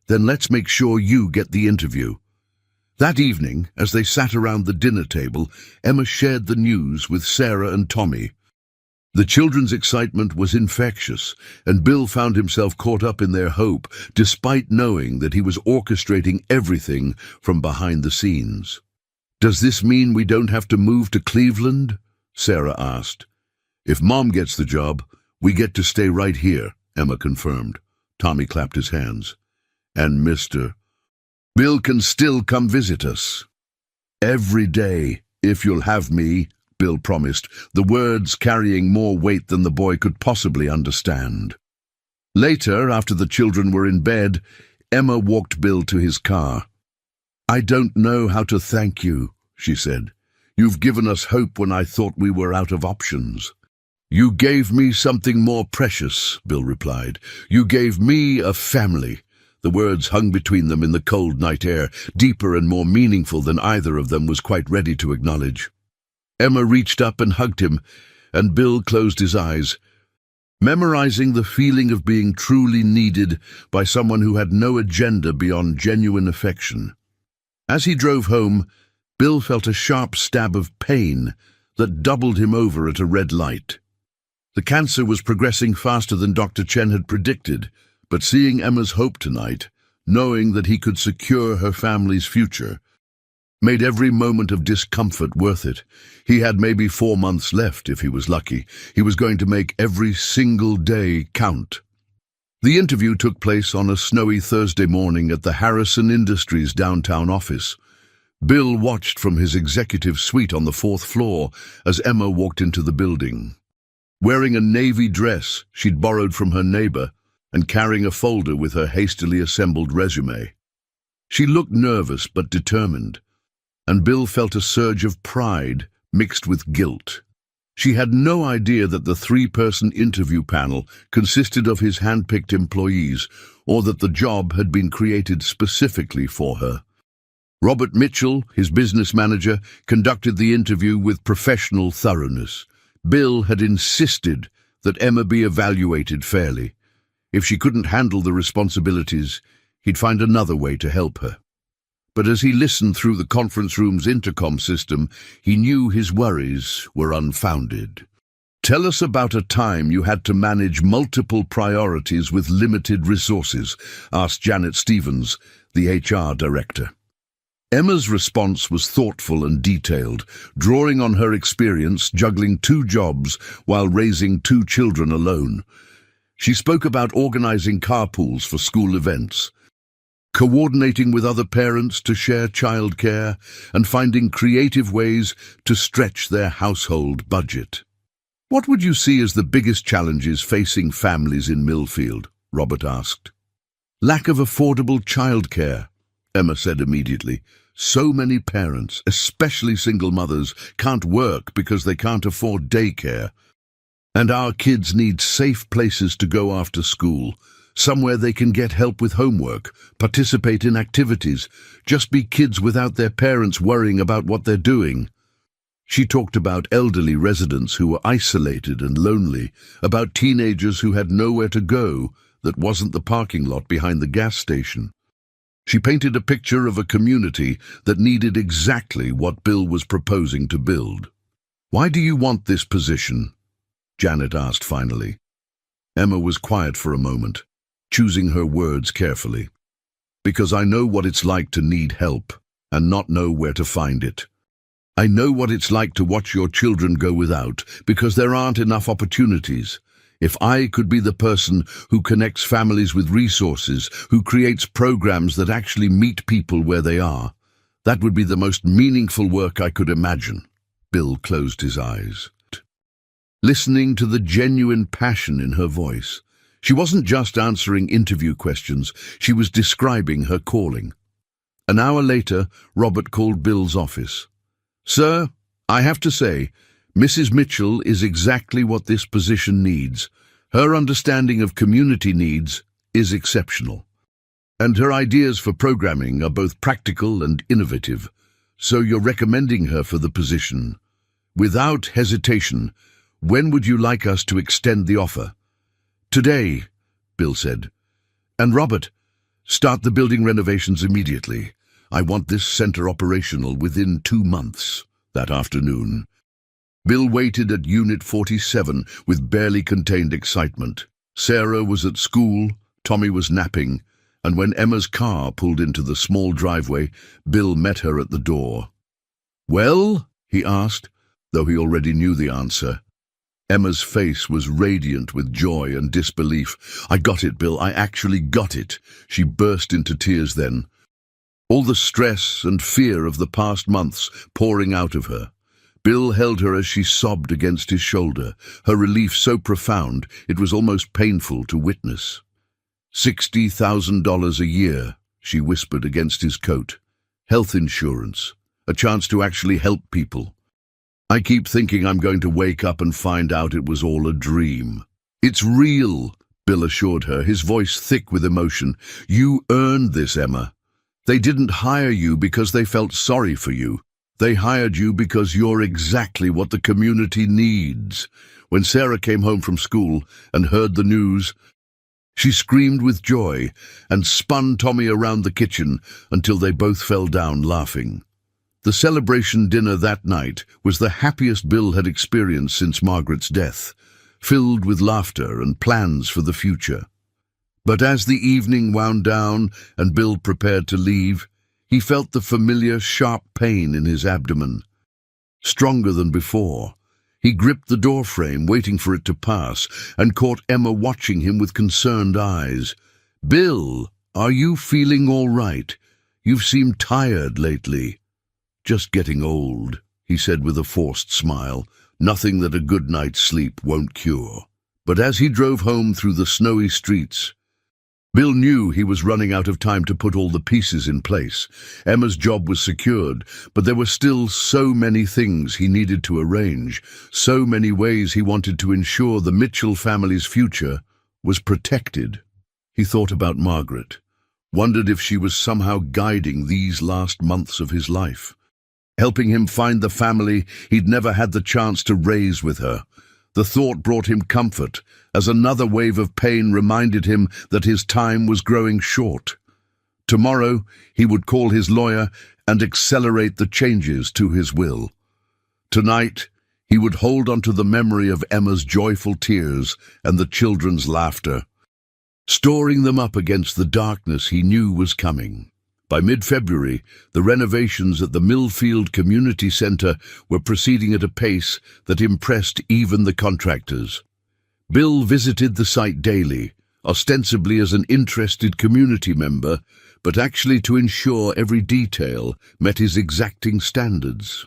Then let's make sure you get the interview. That evening, as they sat around the dinner table, Emma shared the news with Sarah and Tommy. The children's excitement was infectious, and Bill found himself caught up in their hope, despite knowing that he was orchestrating everything from behind the scenes. "Does this mean we don't have to move to Cleveland?" Sarah asked. "If Mom gets the job, we get to stay right here," Emma confirmed. Tommy clapped his hands. "And Mr. Bill can still come visit us." "Every day, if you'll have me," Bill promised, the words carrying more weight than the boy could possibly understand. Later, after the children were in bed, Emma walked Bill to his car. "I don't know how to thank you," she said. "You've given us hope when I thought we were out of options." "You gave me something more precious," Bill replied. "You gave me a family." The words hung between them in the cold night air, deeper and more meaningful than either of them was quite ready to acknowledge. Emma reached up and hugged him, and Bill closed his eyes, memorizing the feeling of being truly needed by someone who had no agenda beyond genuine affection. As he drove home, Bill felt a sharp stab of pain that doubled him over at a red light. The cancer was progressing faster than Dr. Chen had predicted, but seeing Emma's hope tonight, knowing that he could secure her family's future, made every moment of discomfort worth it. He had maybe 4 months left if he was lucky. He was going to make every single day count. The interview took place on a snowy Thursday morning at the Harrison Industries downtown office. Bill watched from his executive suite on the 4th floor as Emma walked into the building. Wearing a navy dress she'd borrowed from her neighbor and carrying a folder with her hastily assembled resume. She looked nervous but determined, and Bill felt a surge of pride mixed with guilt. She had no idea that the 3-person interview panel consisted of his hand-picked employees, or that the job had been created specifically for her. Robert Mitchell, his business manager, conducted the interview with professional thoroughness. Bill had insisted that Emma be evaluated fairly. If she couldn't handle the responsibilities, he'd find another way to help her. But as he listened through the conference room's intercom system, he knew his worries were unfounded. "Tell us about a time you had to manage multiple priorities with limited resources," asked Janet Stevens, the HR director. Emma's response was thoughtful and detailed, drawing on her experience juggling 2 jobs while raising 2 children alone. She spoke about organizing carpools for school events, coordinating with other parents to share childcare, and finding creative ways to stretch their household budget. "What would you see as the biggest challenges facing families in Millfield?" Robert asked. "Lack of affordable childcare," Emma said immediately. "So many parents, especially single mothers, can't work because they can't afford daycare. And our kids need safe places to go after school. Somewhere they can get help with homework, participate in activities, just be kids without their parents worrying about what they're doing." She talked about elderly residents who were isolated and lonely, about teenagers who had nowhere to go that wasn't the parking lot behind the gas station. She painted a picture of a community that needed exactly what Bill was proposing to build. "Why do you want this position?" Janet asked finally. Emma was quiet for a moment, choosing her words carefully. "Because I know what it's like to need help and not know where to find it. I know what it's like to watch your children go without because there aren't enough opportunities. If I could be the person who connects families with resources, who creates programs that actually meet people where they are, that would be the most meaningful work I could imagine." Bill closed his eyes, listening to the genuine passion in her voice. She wasn't just answering interview questions, she was describing her calling. An hour later, Robert called Bill's office. "Sir, I have to say, Mrs. Mitchell is exactly what this position needs. Her understanding of community needs is exceptional. And her ideas for programming are both practical and innovative. So you're recommending her for the position. Without hesitation, when would you like us to extend the offer? Today, Bill said. And Robert, start the building renovations immediately. I want this center operational within 2 months. That afternoon, Bill waited at Unit 47 with barely contained excitement. Sarah was at school, Tommy was napping, and when Emma's car pulled into the small driveway, Bill met her at the door. "Well?" he asked, though he already knew the answer. Emma's face was radiant with joy and disbelief. "I got it, Bill, I actually got it." She burst into tears then, all the stress and fear of the past months pouring out of her. Bill held her as she sobbed against his shoulder, her relief so profound it was almost painful to witness. $60,000 a year, she whispered against his coat. Health insurance, a chance to actually help people. "I keep thinking I'm going to wake up and find out it was all a dream." "It's real," Bill assured her, his voice thick with emotion. "You earned this, Emma. They didn't hire you because they felt sorry for you. They hired you because you're exactly what the community needs." When Sarah came home from school and heard the news, she screamed with joy and spun Tommy around the kitchen until they both fell down laughing. The celebration dinner that night was the happiest Bill had experienced since Margaret's death, filled with laughter and plans for the future. But as the evening wound down and Bill prepared to leave, he felt the familiar sharp pain in his abdomen. Stronger than before, he gripped the doorframe, waiting for it to pass, and caught Emma watching him with concerned eyes. "Bill, are you feeling all right? You've seemed tired lately." "Just getting old," he said with a forced smile. "Nothing that a good night's sleep won't cure." But as he drove home through the snowy streets, Bill knew he was running out of time to put all the pieces in place. Emma's job was secured, but there were still so many things he needed to arrange, so many ways he wanted to ensure the Mitchell family's future was protected. He thought about Margaret, wondered if she was somehow guiding these last months of his life, helping him find the family he'd never had the chance to raise with her. The thought brought him comfort, as another wave of pain reminded him that his time was growing short. Tomorrow he would call his lawyer and accelerate the changes to his will. Tonight he would hold on to the memory of Emma's joyful tears and the children's laughter, storing them up against the darkness he knew was coming. By mid-February, the renovations at the Millfield Community Center were proceeding at a pace that impressed even the contractors. Bill visited the site daily, ostensibly as an interested community member, but actually to ensure every detail met his exacting standards.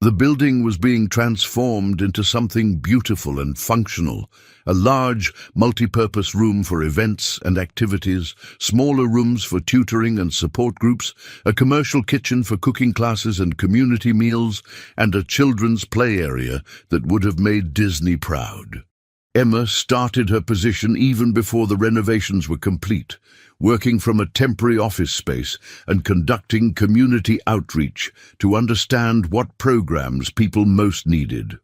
The building was being transformed into something beautiful and functional, a large, multi-purpose room for events and activities, smaller rooms for tutoring and support groups, a commercial kitchen for cooking classes and community meals, and a children's play area that would have made Disney proud. Emma started her position even before the renovations were complete, working from a temporary office space and conducting community outreach to understand what programs people most needed.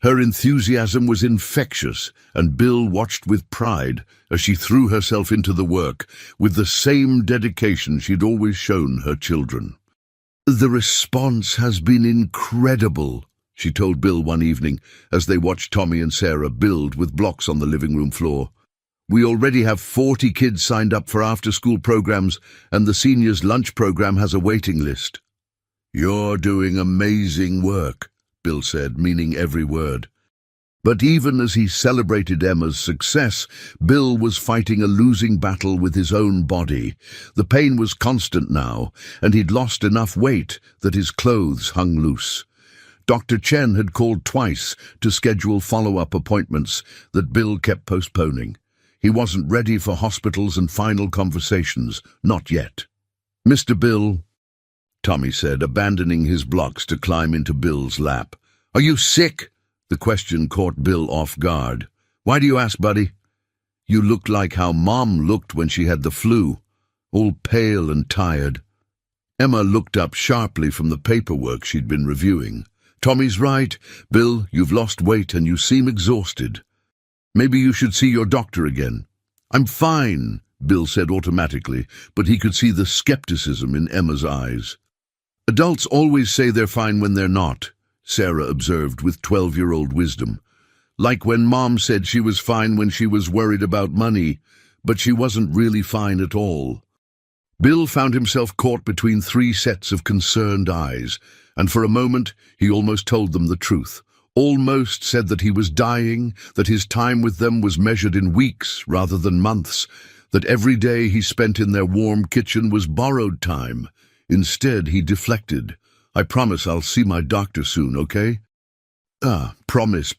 Her enthusiasm was infectious, and Bill watched with pride as she threw herself into the work with the same dedication she'd always shown her children. "The response has been incredible," she told Bill one evening as they watched Tommy and Sarah build with blocks on the living room floor. "We already have 40 kids signed up for after-school programs, and the seniors' lunch program has a waiting list." "You're doing amazing work," Bill said, meaning every word. But even as he celebrated Emma's success, Bill was fighting a losing battle with his own body. The pain was constant now, and he'd lost enough weight that his clothes hung loose. Dr. Chen had called twice to schedule follow-up appointments that Bill kept postponing. He wasn't ready for hospitals and final conversations, not yet. "Mr. Bill," Tommy said, abandoning his blocks to climb into Bill's lap. "Are you sick?" The question caught Bill off guard. "Why do you ask, buddy?" "You look like how Mom looked when she had the flu, all pale and tired." Emma looked up sharply from the paperwork she'd been reviewing. "Tommy's right. Bill, you've lost weight and you seem exhausted. Maybe you should see your doctor again." "I'm fine," Bill said automatically, but he could see the skepticism in Emma's eyes. "Adults always say they're fine when they're not," Sarah observed with 12-year-old wisdom. "Like when Mom said she was fine when she was worried about money, but she wasn't really fine at all." Bill found himself caught between three sets of concerned eyes, and for a moment he almost told them the truth. Almost said that he was dying, that his time with them was measured in weeks rather than months, that every day he spent in their warm kitchen was borrowed time. Instead, he deflected. "I promise I'll see my doctor soon, okay?" Promise,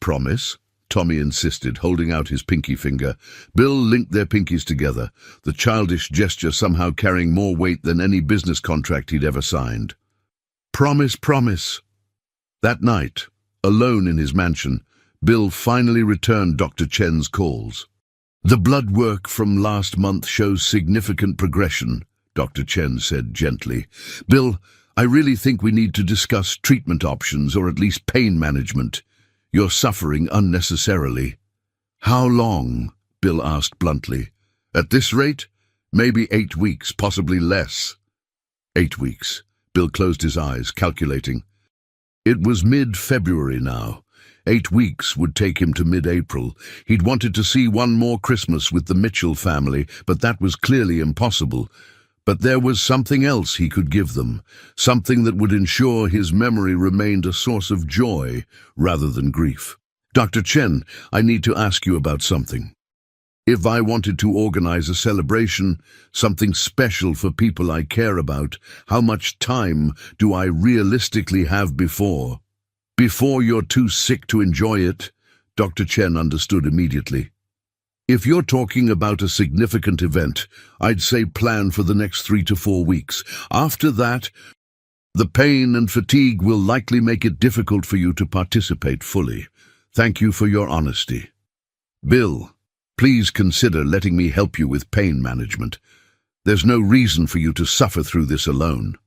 Tommy insisted, holding out his pinky finger. Bill linked their pinkies together, the childish gesture somehow carrying more weight than any business contract he'd ever signed. Promise. That night, alone in his mansion, Bill finally returned Dr. Chen's calls. "The blood work from last month shows significant progression," Dr. Chen said gently. "Bill, I really think we need to discuss treatment options or at least pain management. You're suffering unnecessarily." "How long?" Bill asked bluntly. "At this rate, maybe 8 weeks, possibly less." 8 weeks. Bill closed his eyes, calculating. It was mid-February now. 8 weeks would take him to mid-April. He'd wanted to see one more Christmas with the Mitchell family, but that was clearly impossible. But there was something else he could give them, something that would ensure his memory remained a source of joy rather than grief. "Dr. Chen, I need to ask you about something. If I wanted to organize a celebration, something special for people I care about, how much time do I realistically have before?" "Before you're too sick to enjoy it," Dr. Chen understood immediately. "If you're talking about a significant event, I'd say plan for the next 3 to 4 weeks. After that, the pain and fatigue will likely make it difficult for you to participate fully. Thank you for your honesty. Bill, please consider letting me help you with pain management. There's no reason for you to suffer through this alone."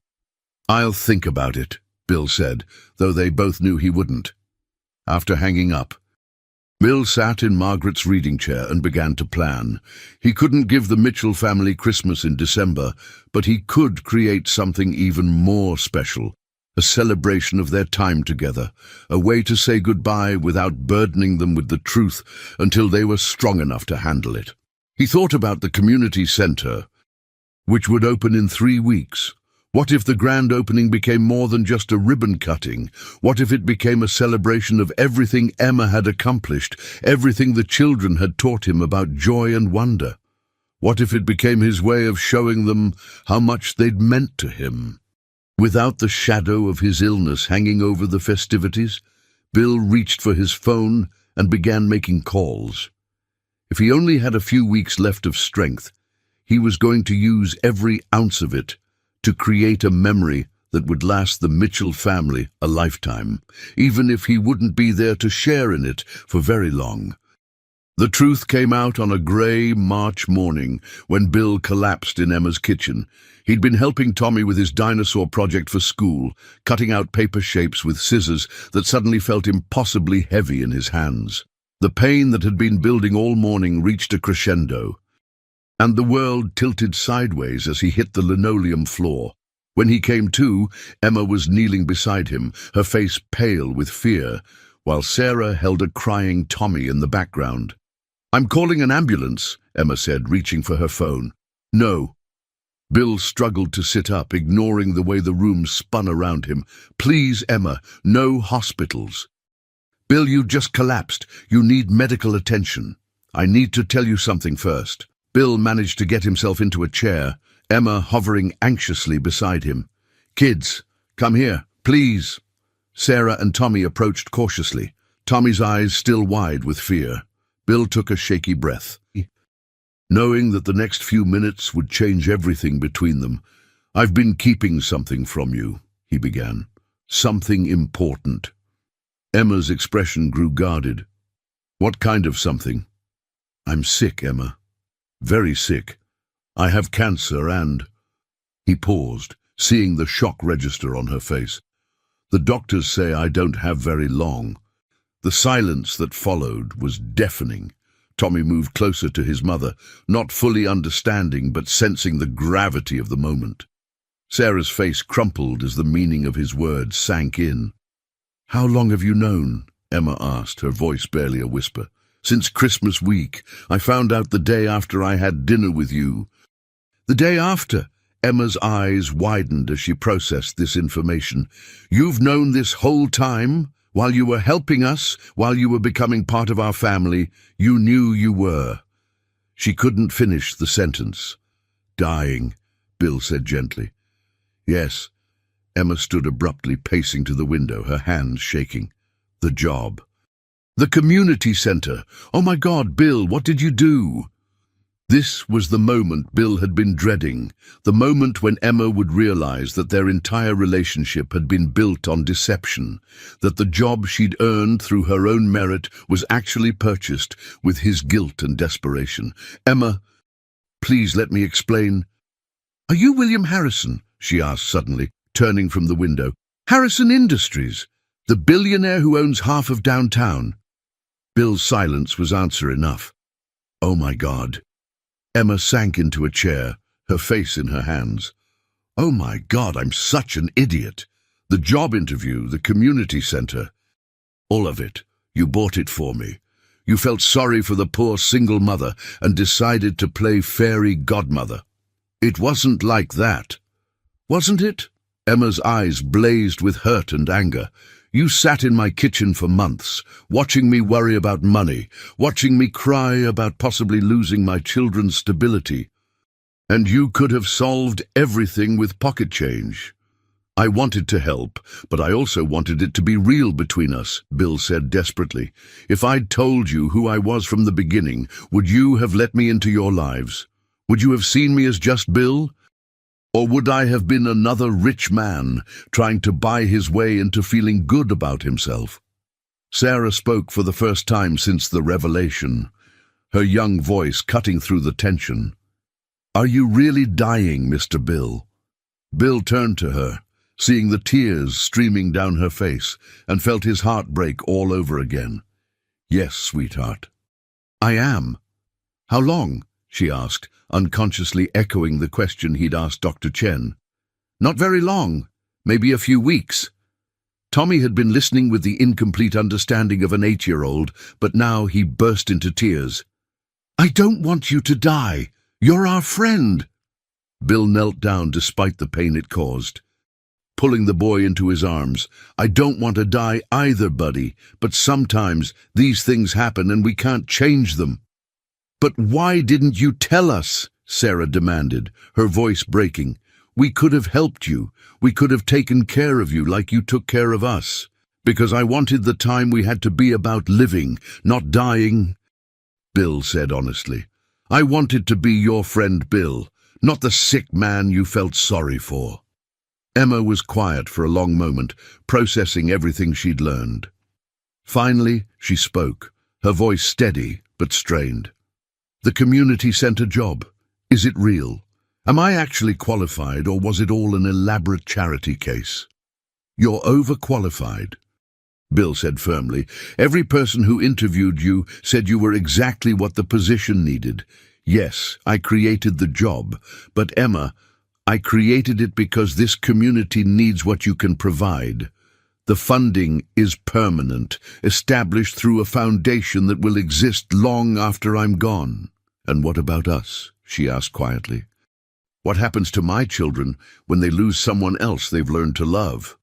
"I'll think about it," Bill said, though they both knew he wouldn't. After hanging up, Bill sat in Margaret's reading chair and began to plan. He couldn't give the Mitchell family Christmas in December, but he could create something even more special, a celebration of their time together, a way to say goodbye without burdening them with the truth until they were strong enough to handle it. He thought about the community center, which would open in 3 weeks. What if the grand opening became more than just a ribbon cutting? What if it became a celebration of everything Emma had accomplished, everything the children had taught him about joy and wonder? What if it became his way of showing them how much they'd meant to him? Without the shadow of his illness hanging over the festivities, Bill reached for his phone and began making calls. If he only had a few weeks left of strength, he was going to use every ounce of it to create a memory that would last the Mitchell family a lifetime, even if he wouldn't be there to share in it for very long. The truth came out on a grey March morning when Bill collapsed in Emma's kitchen. He'd been helping Tommy with his dinosaur project for school, cutting out paper shapes with scissors that suddenly felt impossibly heavy in his hands. The pain that had been building all morning reached a crescendo, and the world tilted sideways as he hit the linoleum floor. When he came to, Emma was kneeling beside him, her face pale with fear, while Sarah held a crying Tommy in the background. "I'm calling an ambulance," Emma said, reaching for her phone. "No." Bill struggled to sit up, ignoring the way the room spun around him. "Please, Emma, no hospitals." "Bill, you just collapsed. You need medical attention. I need to tell you something first." Bill managed to get himself into a chair, Emma hovering anxiously beside him. "Kids, come here, please." Sarah and Tommy approached cautiously, Tommy's eyes still wide with fear. Bill took a shaky breath, knowing that the next few minutes would change everything between them. "I've been keeping something from you," he began. "Something important." Emma's expression grew guarded. "What kind of something?" "I'm sick, Emma. Very sick. I have cancer and—" He paused, seeing the shock register on her face. "The doctors say I don't have very long." The silence that followed was deafening. Tommy moved closer to his mother, not fully understanding but sensing the gravity of the moment. Sarah's face crumpled as the meaning of his words sank in. "How long have you known?" Emma asked, her voice barely a whisper. "Since Christmas week. I found out the day after I had dinner with you." "The day after?" Emma's eyes widened as she processed this information. "You've known this whole time? While you were helping us, while you were becoming part of our family, you knew you were." She couldn't finish the sentence. "Dying," Bill said gently. "Yes." Emma stood abruptly, pacing to the window, her hands shaking. "The job." "The community center. Oh my God, Bill, what did you do?" This was the moment Bill had been dreading, the moment when Emma would realize that their entire relationship had been built on deception, that the job she'd earned through her own merit was actually purchased with his guilt and desperation. "Emma, please let me explain." "Are you William Harrison?" she asked suddenly, turning from the window. "Harrison Industries, the billionaire who owns half of downtown." Bill's silence was answer enough. "Oh my God." Emma sank into a chair, her face in her hands. "Oh my God, I'm such an idiot. The job interview, the community center. All of it. You bought it for me. You felt sorry for the poor single mother and decided to play fairy godmother. It wasn't like that. Wasn't it?" Emma's eyes blazed with hurt and anger. "You sat in my kitchen for months, watching me worry about money, watching me cry about possibly losing my children's stability. And you could have solved everything with pocket change." "I wanted to help, but I also wanted it to be real between us," Bill said desperately. "If I'd told you who I was from the beginning, would you have let me into your lives? Would you have seen me as just Bill? Or would I have been another rich man, trying to buy his way into feeling good about himself?" Sarah spoke for the first time since the revelation, her young voice cutting through the tension. "Are you really dying, Mr. Bill?" Bill turned to her, seeing the tears streaming down her face, and felt his heart break all over again. "Yes, sweetheart." "I am." "How long?" she asked, unconsciously echoing the question he'd asked Dr. Chen. "Not very long, maybe a few weeks." Tommy had been listening with the incomplete understanding of an 8-year-old, but now he burst into tears. "I don't want you to die. You're our friend." Bill knelt down despite the pain it caused, pulling the boy into his arms. "I don't want to die either, buddy, but sometimes these things happen and we can't change them." "But why didn't you tell us?" Sarah demanded, her voice breaking. "We could have helped you. We could have taken care of you like you took care of us. Because I wanted the time we had to be about living, not dying," Bill said honestly. "I wanted to be your friend Bill, not the sick man you felt sorry for." Emma was quiet for a long moment, processing everything she'd learned. Finally, she spoke, her voice steady but strained. "The community center job, is it real? Am I actually qualified, or was it all an elaborate charity case?" "You're overqualified," Bill said firmly. "Every person who interviewed you said you were exactly what the position needed. Yes, I created the job, but Emma, I created it because this community needs what you can provide. The funding is permanent, established through a foundation that will exist long after I'm gone." "And what about us?" she asked quietly. "What happens to my children when they lose someone else they've learned to love?"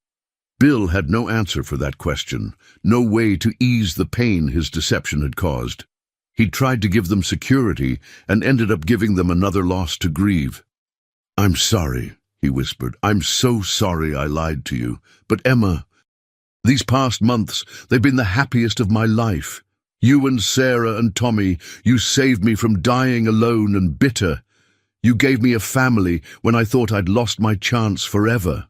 Bill had no answer for that question, no way to ease the pain his deception had caused. He'd tried to give them security and ended up giving them another loss to grieve. "I'm sorry," he whispered. "I'm so sorry I lied to you. But Emma, these past months, they've been the happiest of my life. You and Sarah and Tommy, you saved me from dying alone and bitter. You gave me a family when I thought I'd lost my chance forever."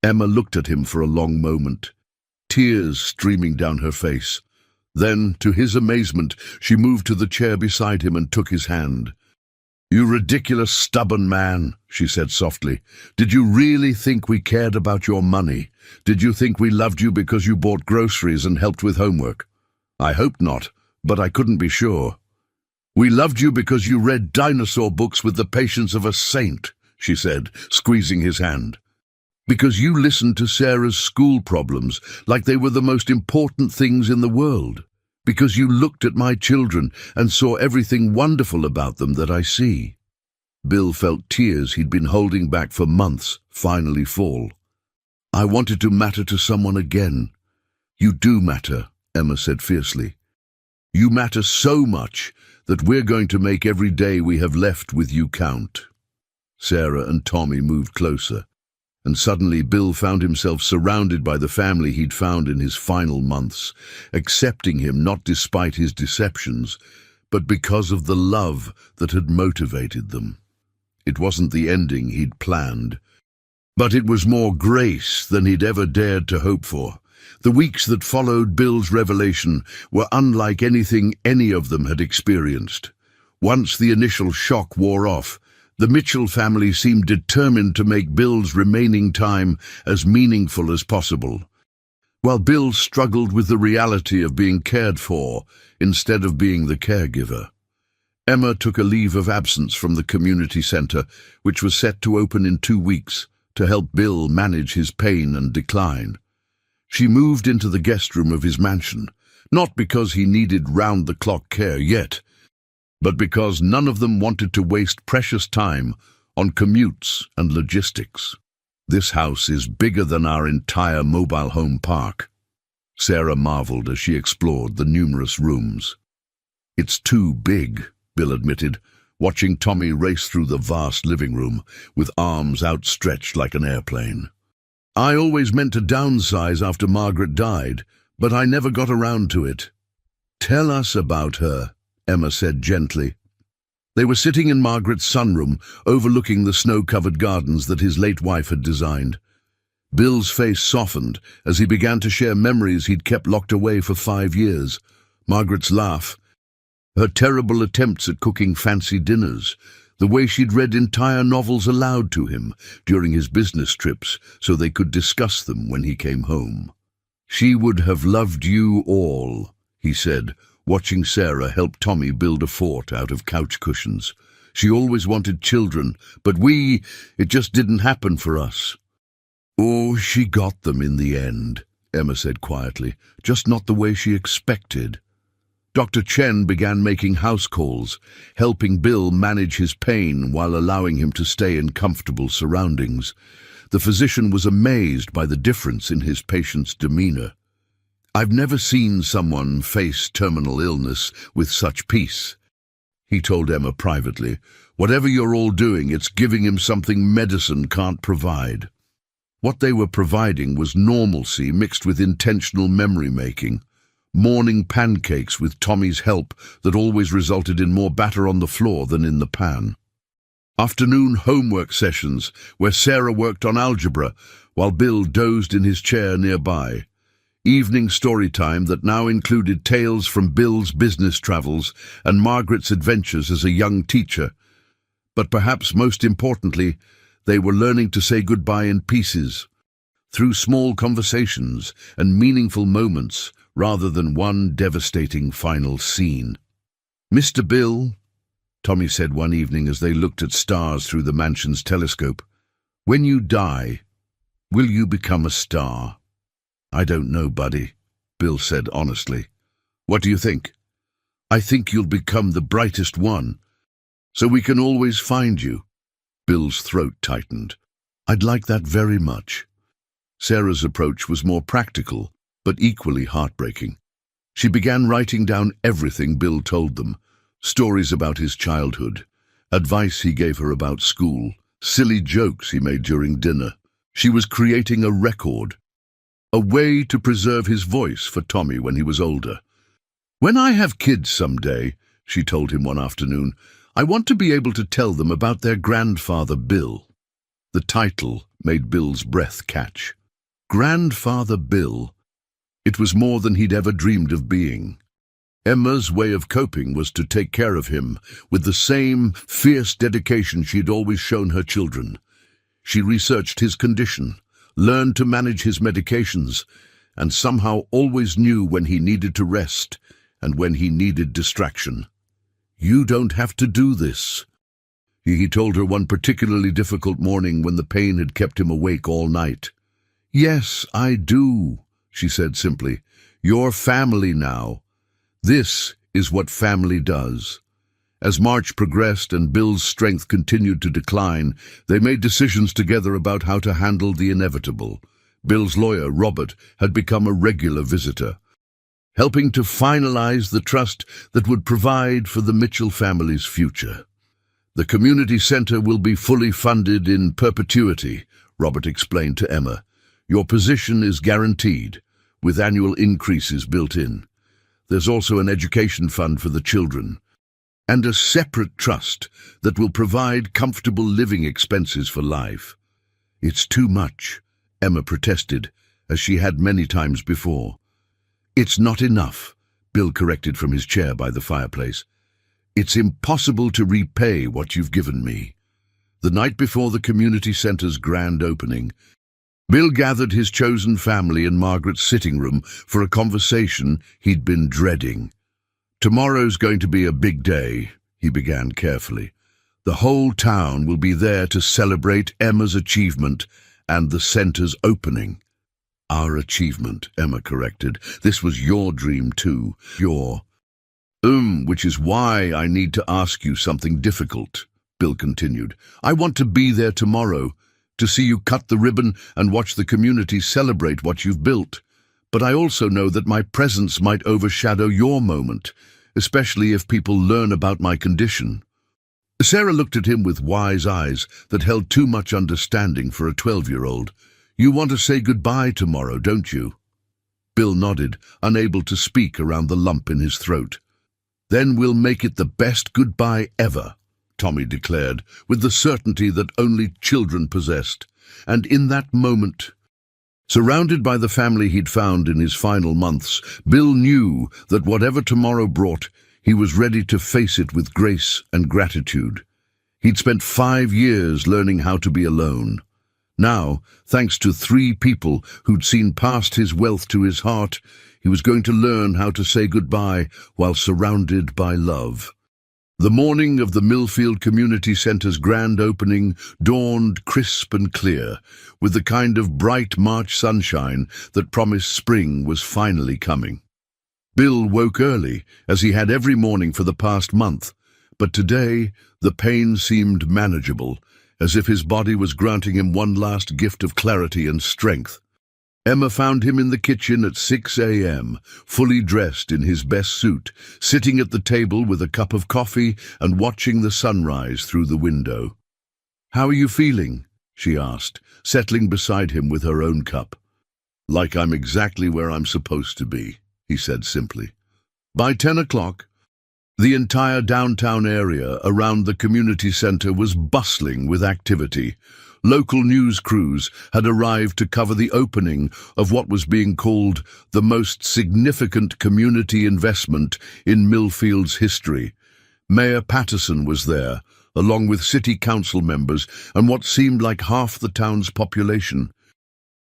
Emma looked at him for a long moment, tears streaming down her face. Then, to his amazement, she moved to the chair beside him and took his hand. "You ridiculous, stubborn man," she said softly. "Did you really think we cared about your money? Did you think we loved you because you bought groceries and helped with homework? I hoped not, but I couldn't be sure. We loved you because you read dinosaur books with the patience of a saint," she said, squeezing his hand. "Because you listened to Sarah's school problems like they were the most important things in the world. Because you looked at my children and saw everything wonderful about them that I see." Bill felt tears he'd been holding back for months finally fall. "I wanted to matter to someone again." "You do matter," Emma said fiercely. "You matter so much that we're going to make every day we have left with you count." Sarah and Tommy moved closer, and suddenly Bill found himself surrounded by the family he'd found in his final months, accepting him not despite his deceptions, but because of the love that had motivated them. It wasn't the ending he'd planned, but it was more grace than he'd ever dared to hope for. The weeks that followed Bill's revelation were unlike anything any of them had experienced. Once the initial shock wore off, the Mitchell family seemed determined to make Bill's remaining time as meaningful as possible. While Bill struggled with the reality of being cared for instead of being the caregiver, Emma took a leave of absence from the community center, which was set to open in 2 weeks, to help Bill manage his pain and decline. She moved into the guest room of his mansion, not because he needed round-the-clock care yet, but because none of them wanted to waste precious time on commutes and logistics. "This house is bigger than our entire mobile home park," Sarah marveled as she explored the numerous rooms. "It's too big," Bill admitted, watching Tommy race through the vast living room with arms outstretched like an airplane. "I always meant to downsize after Margaret died, but I never got around to it." "Tell us about her," Emma said gently. They were sitting in Margaret's sunroom, overlooking the snow-covered gardens that his late wife had designed. Bill's face softened as he began to share memories he'd kept locked away for 5 years. Margaret's laugh, her terrible attempts at cooking fancy dinners, the way she'd read entire novels aloud to him during his business trips so they could discuss them when he came home. "She would have loved you all," he said, watching Sarah help Tommy build a fort out of couch cushions. "She always wanted children, but it just didn't happen for us." "Oh, she got them in the end," Emma said quietly, "just not the way she expected." Dr. Chen began making house calls, helping Bill manage his pain while allowing him to stay in comfortable surroundings. The physician was amazed by the difference in his patient's demeanor. "I've never seen someone face terminal illness with such peace," he told Emma privately. "Whatever you're all doing, it's giving him something medicine can't provide." What they were providing was normalcy mixed with intentional memory-making. Morning pancakes with Tommy's help that always resulted in more batter on the floor than in the pan. Afternoon homework sessions where Sarah worked on algebra while Bill dozed in his chair nearby. Evening story time that now included tales from Bill's business travels and Margaret's adventures as a young teacher. But perhaps most importantly, they were learning to say goodbye in pieces, through small conversations and meaningful moments rather than one devastating final scene. "Mr. Bill," Tommy said one evening as they looked at stars through the mansion's telescope, "when you die, will you become a star?" "I don't know, buddy," Bill said honestly. "What do you think?" "I think you'll become the brightest one, so we can always find you." Bill's throat tightened. "I'd like that very much." Sarah's approach was more practical, but equally heartbreaking. She began writing down everything Bill told them, stories about his childhood, advice he gave her about school, silly jokes he made during dinner. She was creating a record, a way to preserve his voice for Tommy when he was older. "When I have kids someday," she told him one afternoon, "I want to be able to tell them about their grandfather Bill." The title made Bill's breath catch. Grandfather Bill. It was more than he'd ever dreamed of being. Emma's way of coping was to take care of him with the same fierce dedication she'd always shown her children. She researched his condition, learned to manage his medications, and somehow always knew when he needed to rest and when he needed distraction. "You don't have to do this," he told her one particularly difficult morning when the pain had kept him awake all night. "Yes, I do," she said simply. "You're family now. This is what family does." As March progressed and Bill's strength continued to decline, they made decisions together about how to handle the inevitable. Bill's lawyer, Robert, had become a regular visitor, helping to finalize the trust that would provide for the Mitchell family's future. "The community center will be fully funded in perpetuity," Robert explained to Emma. "Your position is guaranteed, with annual increases built in. There's also an education fund for the children, and a separate trust that will provide comfortable living expenses for life." "It's too much," Emma protested, as she had many times before. "It's not enough," Bill corrected from his chair by the fireplace. "It's impossible to repay what you've given me." The night before the community center's grand opening, Bill gathered his chosen family in Margaret's sitting room for a conversation he'd been dreading. "Tomorrow's going to be a big day," he began carefully. "The whole town will be there to celebrate Emma's achievement and the center's opening." "Our achievement," Emma corrected. "This was your dream too. Which is why I need to ask you something difficult," Bill continued. "I want to be there tomorrow, to see you cut the ribbon and watch the community celebrate what you've built. But I also know that my presence might overshadow your moment, especially if people learn about my condition." Sarah looked at him with wise eyes that held too much understanding for a 12-year-old. "You want to say goodbye tomorrow, don't you?" Bill nodded, unable to speak around the lump in his throat. "Then we'll make it the best goodbye ever," Tommy declared, with the certainty that only children possessed. And in that moment, surrounded by the family he'd found in his final months, Bill knew that whatever tomorrow brought, he was ready to face it with grace and gratitude. He'd spent 5 years learning how to be alone. Now, thanks to 3 people who'd seen past his wealth to his heart, he was going to learn how to say goodbye while surrounded by love. The morning of the Millfield Community Center's grand opening dawned crisp and clear, with the kind of bright March sunshine that promised spring was finally coming. Bill woke early, as he had every morning for the past month, but today the pain seemed manageable, as if his body was granting him one last gift of clarity and strength. Emma found him in the kitchen at 6 a.m., fully dressed in his best suit, sitting at the table with a cup of coffee and watching the sunrise through the window. "How are you feeling?" she asked, settling beside him with her own cup. "Like I'm exactly where I'm supposed to be," he said simply. By 10 o'clock, the entire downtown area around the community center was bustling with activity. Local news crews had arrived to cover the opening of what was being called the most significant community investment in Millfield's history. Mayor Patterson was there, along with city council members and what seemed like half the town's population.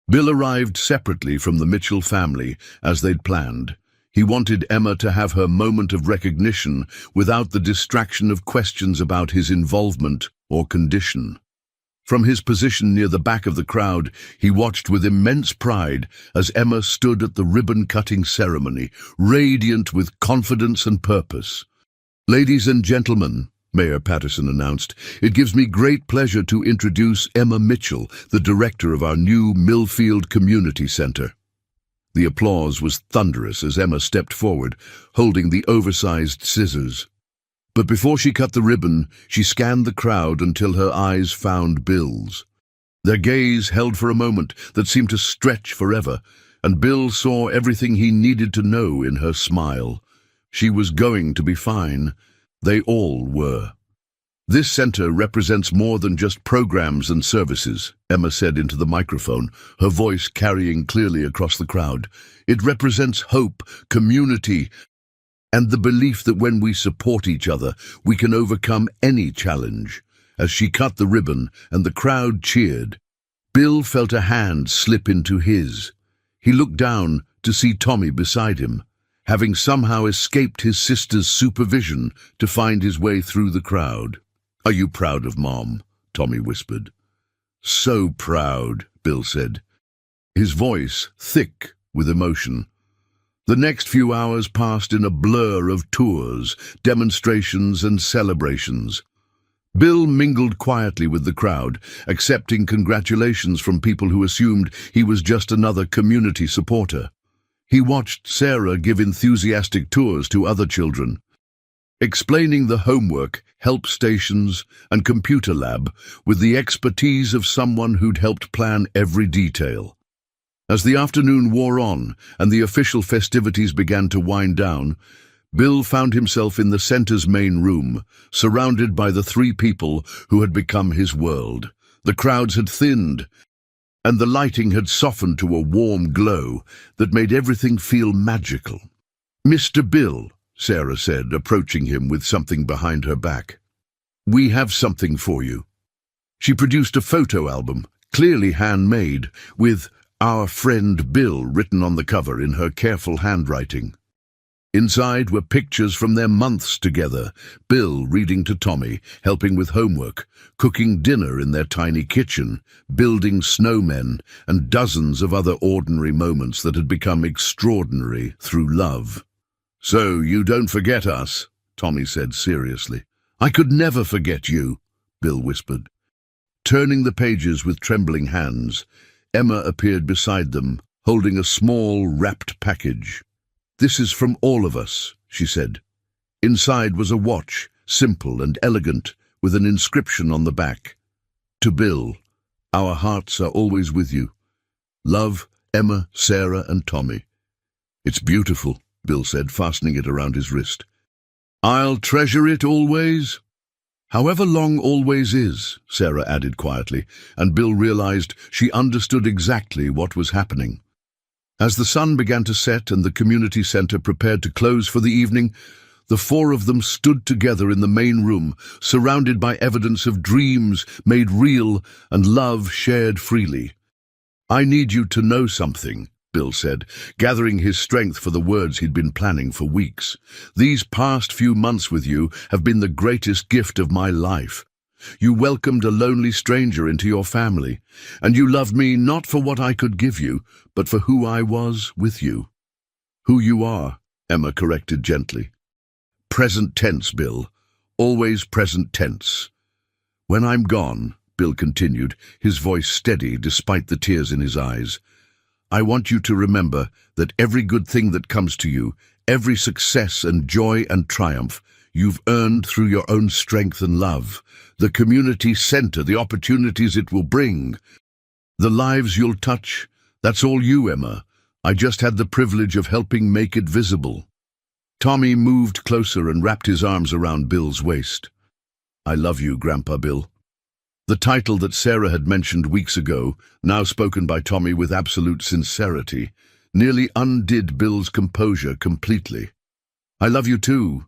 Bill arrived separately from the Mitchell family, as they'd planned. He wanted Emma to have her moment of recognition without the distraction of questions about his involvement or condition. From his position near the back of the crowd, he watched with immense pride as Emma stood at the ribbon-cutting ceremony, radiant with confidence and purpose. "Ladies and gentlemen," Mayor Patterson announced, "it gives me great pleasure to introduce Emma Mitchell, the director of our new Millfield Community Center." The applause was thunderous as Emma stepped forward, holding the oversized scissors. But before she cut the ribbon, she scanned the crowd until her eyes found Bill's. Their gaze held for a moment that seemed to stretch forever, and Bill saw everything he needed to know in her smile. She was going to be fine. They all were. "This center represents more than just programs and services," Emma said into the microphone, her voice carrying clearly across the crowd. "It represents hope, community, and the belief that when we support each other, we can overcome any challenge. As she cut the ribbon and the crowd cheered, Bill felt a hand slip into his. He looked down to see Tommy beside him, having somehow escaped his sister's supervision to find his way through the crowd. "Are you proud of Mom?" Tommy whispered. "So proud," Bill said, his voice thick with emotion. The next few hours passed in a blur of tours, demonstrations and celebrations. Bill mingled quietly with the crowd, accepting congratulations from people who assumed he was just another community supporter. He watched Sarah give enthusiastic tours to other children, explaining the homework, help stations, and computer lab with the expertise of someone who'd helped plan every detail. As the afternoon wore on and the official festivities began to wind down, Bill found himself in the center's main room, surrounded by the three people who had become his world. The crowds had thinned, and the lighting had softened to a warm glow that made everything feel magical. "Mr. Bill," Sarah said, approaching him with something behind her back, "we have something for you." She produced a photo album, clearly handmade, with "Our Friend Bill" written on the cover in her careful handwriting. Inside were pictures from their months together, Bill reading to Tommy, helping with homework, cooking dinner in their tiny kitchen, building snowmen, and dozens of other ordinary moments that had become extraordinary through love. "So you don't forget us," Tommy said seriously. "I could never forget you," Bill whispered. Turning the pages with trembling hands, Emma appeared beside them, holding a small, wrapped package. "This is from all of us," she said. Inside was a watch, simple and elegant, with an inscription on the back. "To Bill, our hearts are always with you. Love, Emma, Sarah, and Tommy." "It's beautiful," Bill said, fastening it around his wrist. "I'll treasure it always." "However long always is," Sarah added quietly, and Bill realized she understood exactly what was happening. As the sun began to set and the community center prepared to close for the evening, the four of them stood together in the main room, surrounded by evidence of dreams made real and love shared freely. "I need you to know something," Bill said, gathering his strength for the words he'd been planning for weeks. "These past few months with you have been the greatest gift of my life. You welcomed a lonely stranger into your family, and you loved me not for what I could give you, but for who I was with you." "Who you are," Emma corrected gently. "Present tense, Bill. Always present tense." "When I'm gone," Bill continued, his voice steady despite the tears in his eyes, "I want you to remember that every good thing that comes to you, every success and joy and triumph, you've earned through your own strength and love. The community center, the opportunities it will bring, the lives you'll touch, that's all you, Emma. I just had the privilege of helping make it visible." Tommy moved closer and wrapped his arms around Bill's waist. "I love you, Grandpa Bill." The title that Sarah had mentioned weeks ago, now spoken by Tommy with absolute sincerity, nearly undid Bill's composure completely. "I love you too.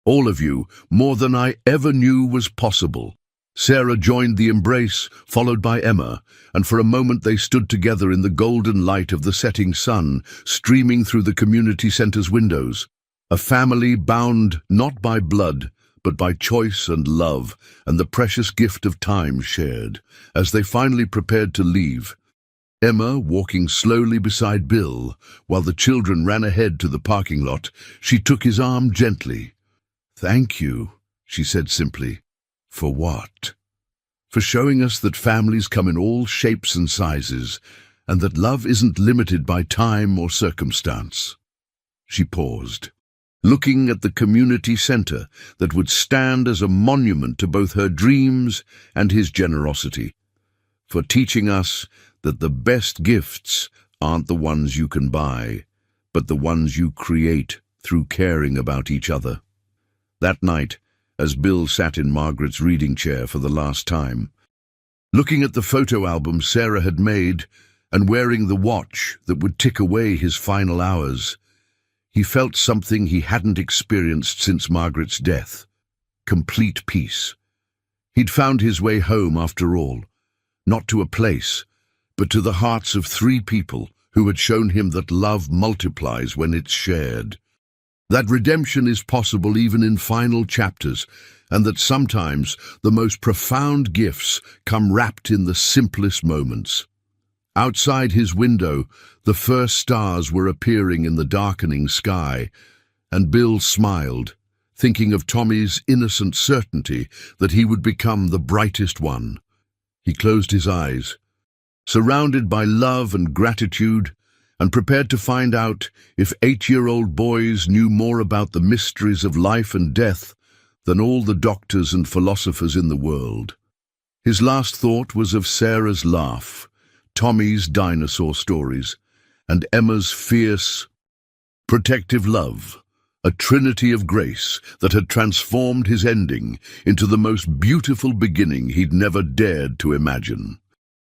All of you, more than I ever knew was possible." Sarah joined the embrace, followed by Emma, and for a moment they stood together in the golden light of the setting sun, streaming through the community center's windows. A family bound not by blood, but by choice and love, and the precious gift of time shared. As they finally prepared to leave, Emma walking slowly beside Bill, while the children ran ahead to the parking lot, she took his arm gently. "Thank you," she said simply. "For what?" "For showing us that families come in all shapes and sizes, and that love isn't limited by time or circumstance." She paused, looking at the community center that would stand as a monument to both her dreams and his generosity. "For teaching us that the best gifts aren't the ones you can buy, but the ones you create through caring about each other." That night, as Bill sat in Margaret's reading chair for the last time, looking at the photo album Sarah had made and wearing the watch that would tick away his final hours, He felt something he hadn't experienced since Margaret's death: complete peace. He'd found his way home after all, not to a place, but to the hearts of three people who had shown him that love multiplies when it's shared. That redemption is possible even in final chapters, and that sometimes the most profound gifts come wrapped in the simplest moments. Outside his window, the first stars were appearing in the darkening sky, and Bill smiled, thinking of Tommy's innocent certainty that he would become the brightest one. He closed his eyes, surrounded by love and gratitude, and prepared to find out if 8-year-old boys knew more about the mysteries of life and death than all the doctors and philosophers in the world. His last thought was of Sarah's laugh, Tommy's dinosaur stories, and Emma's fierce, protective love, a trinity of grace that had transformed his ending into the most beautiful beginning he'd never dared to imagine.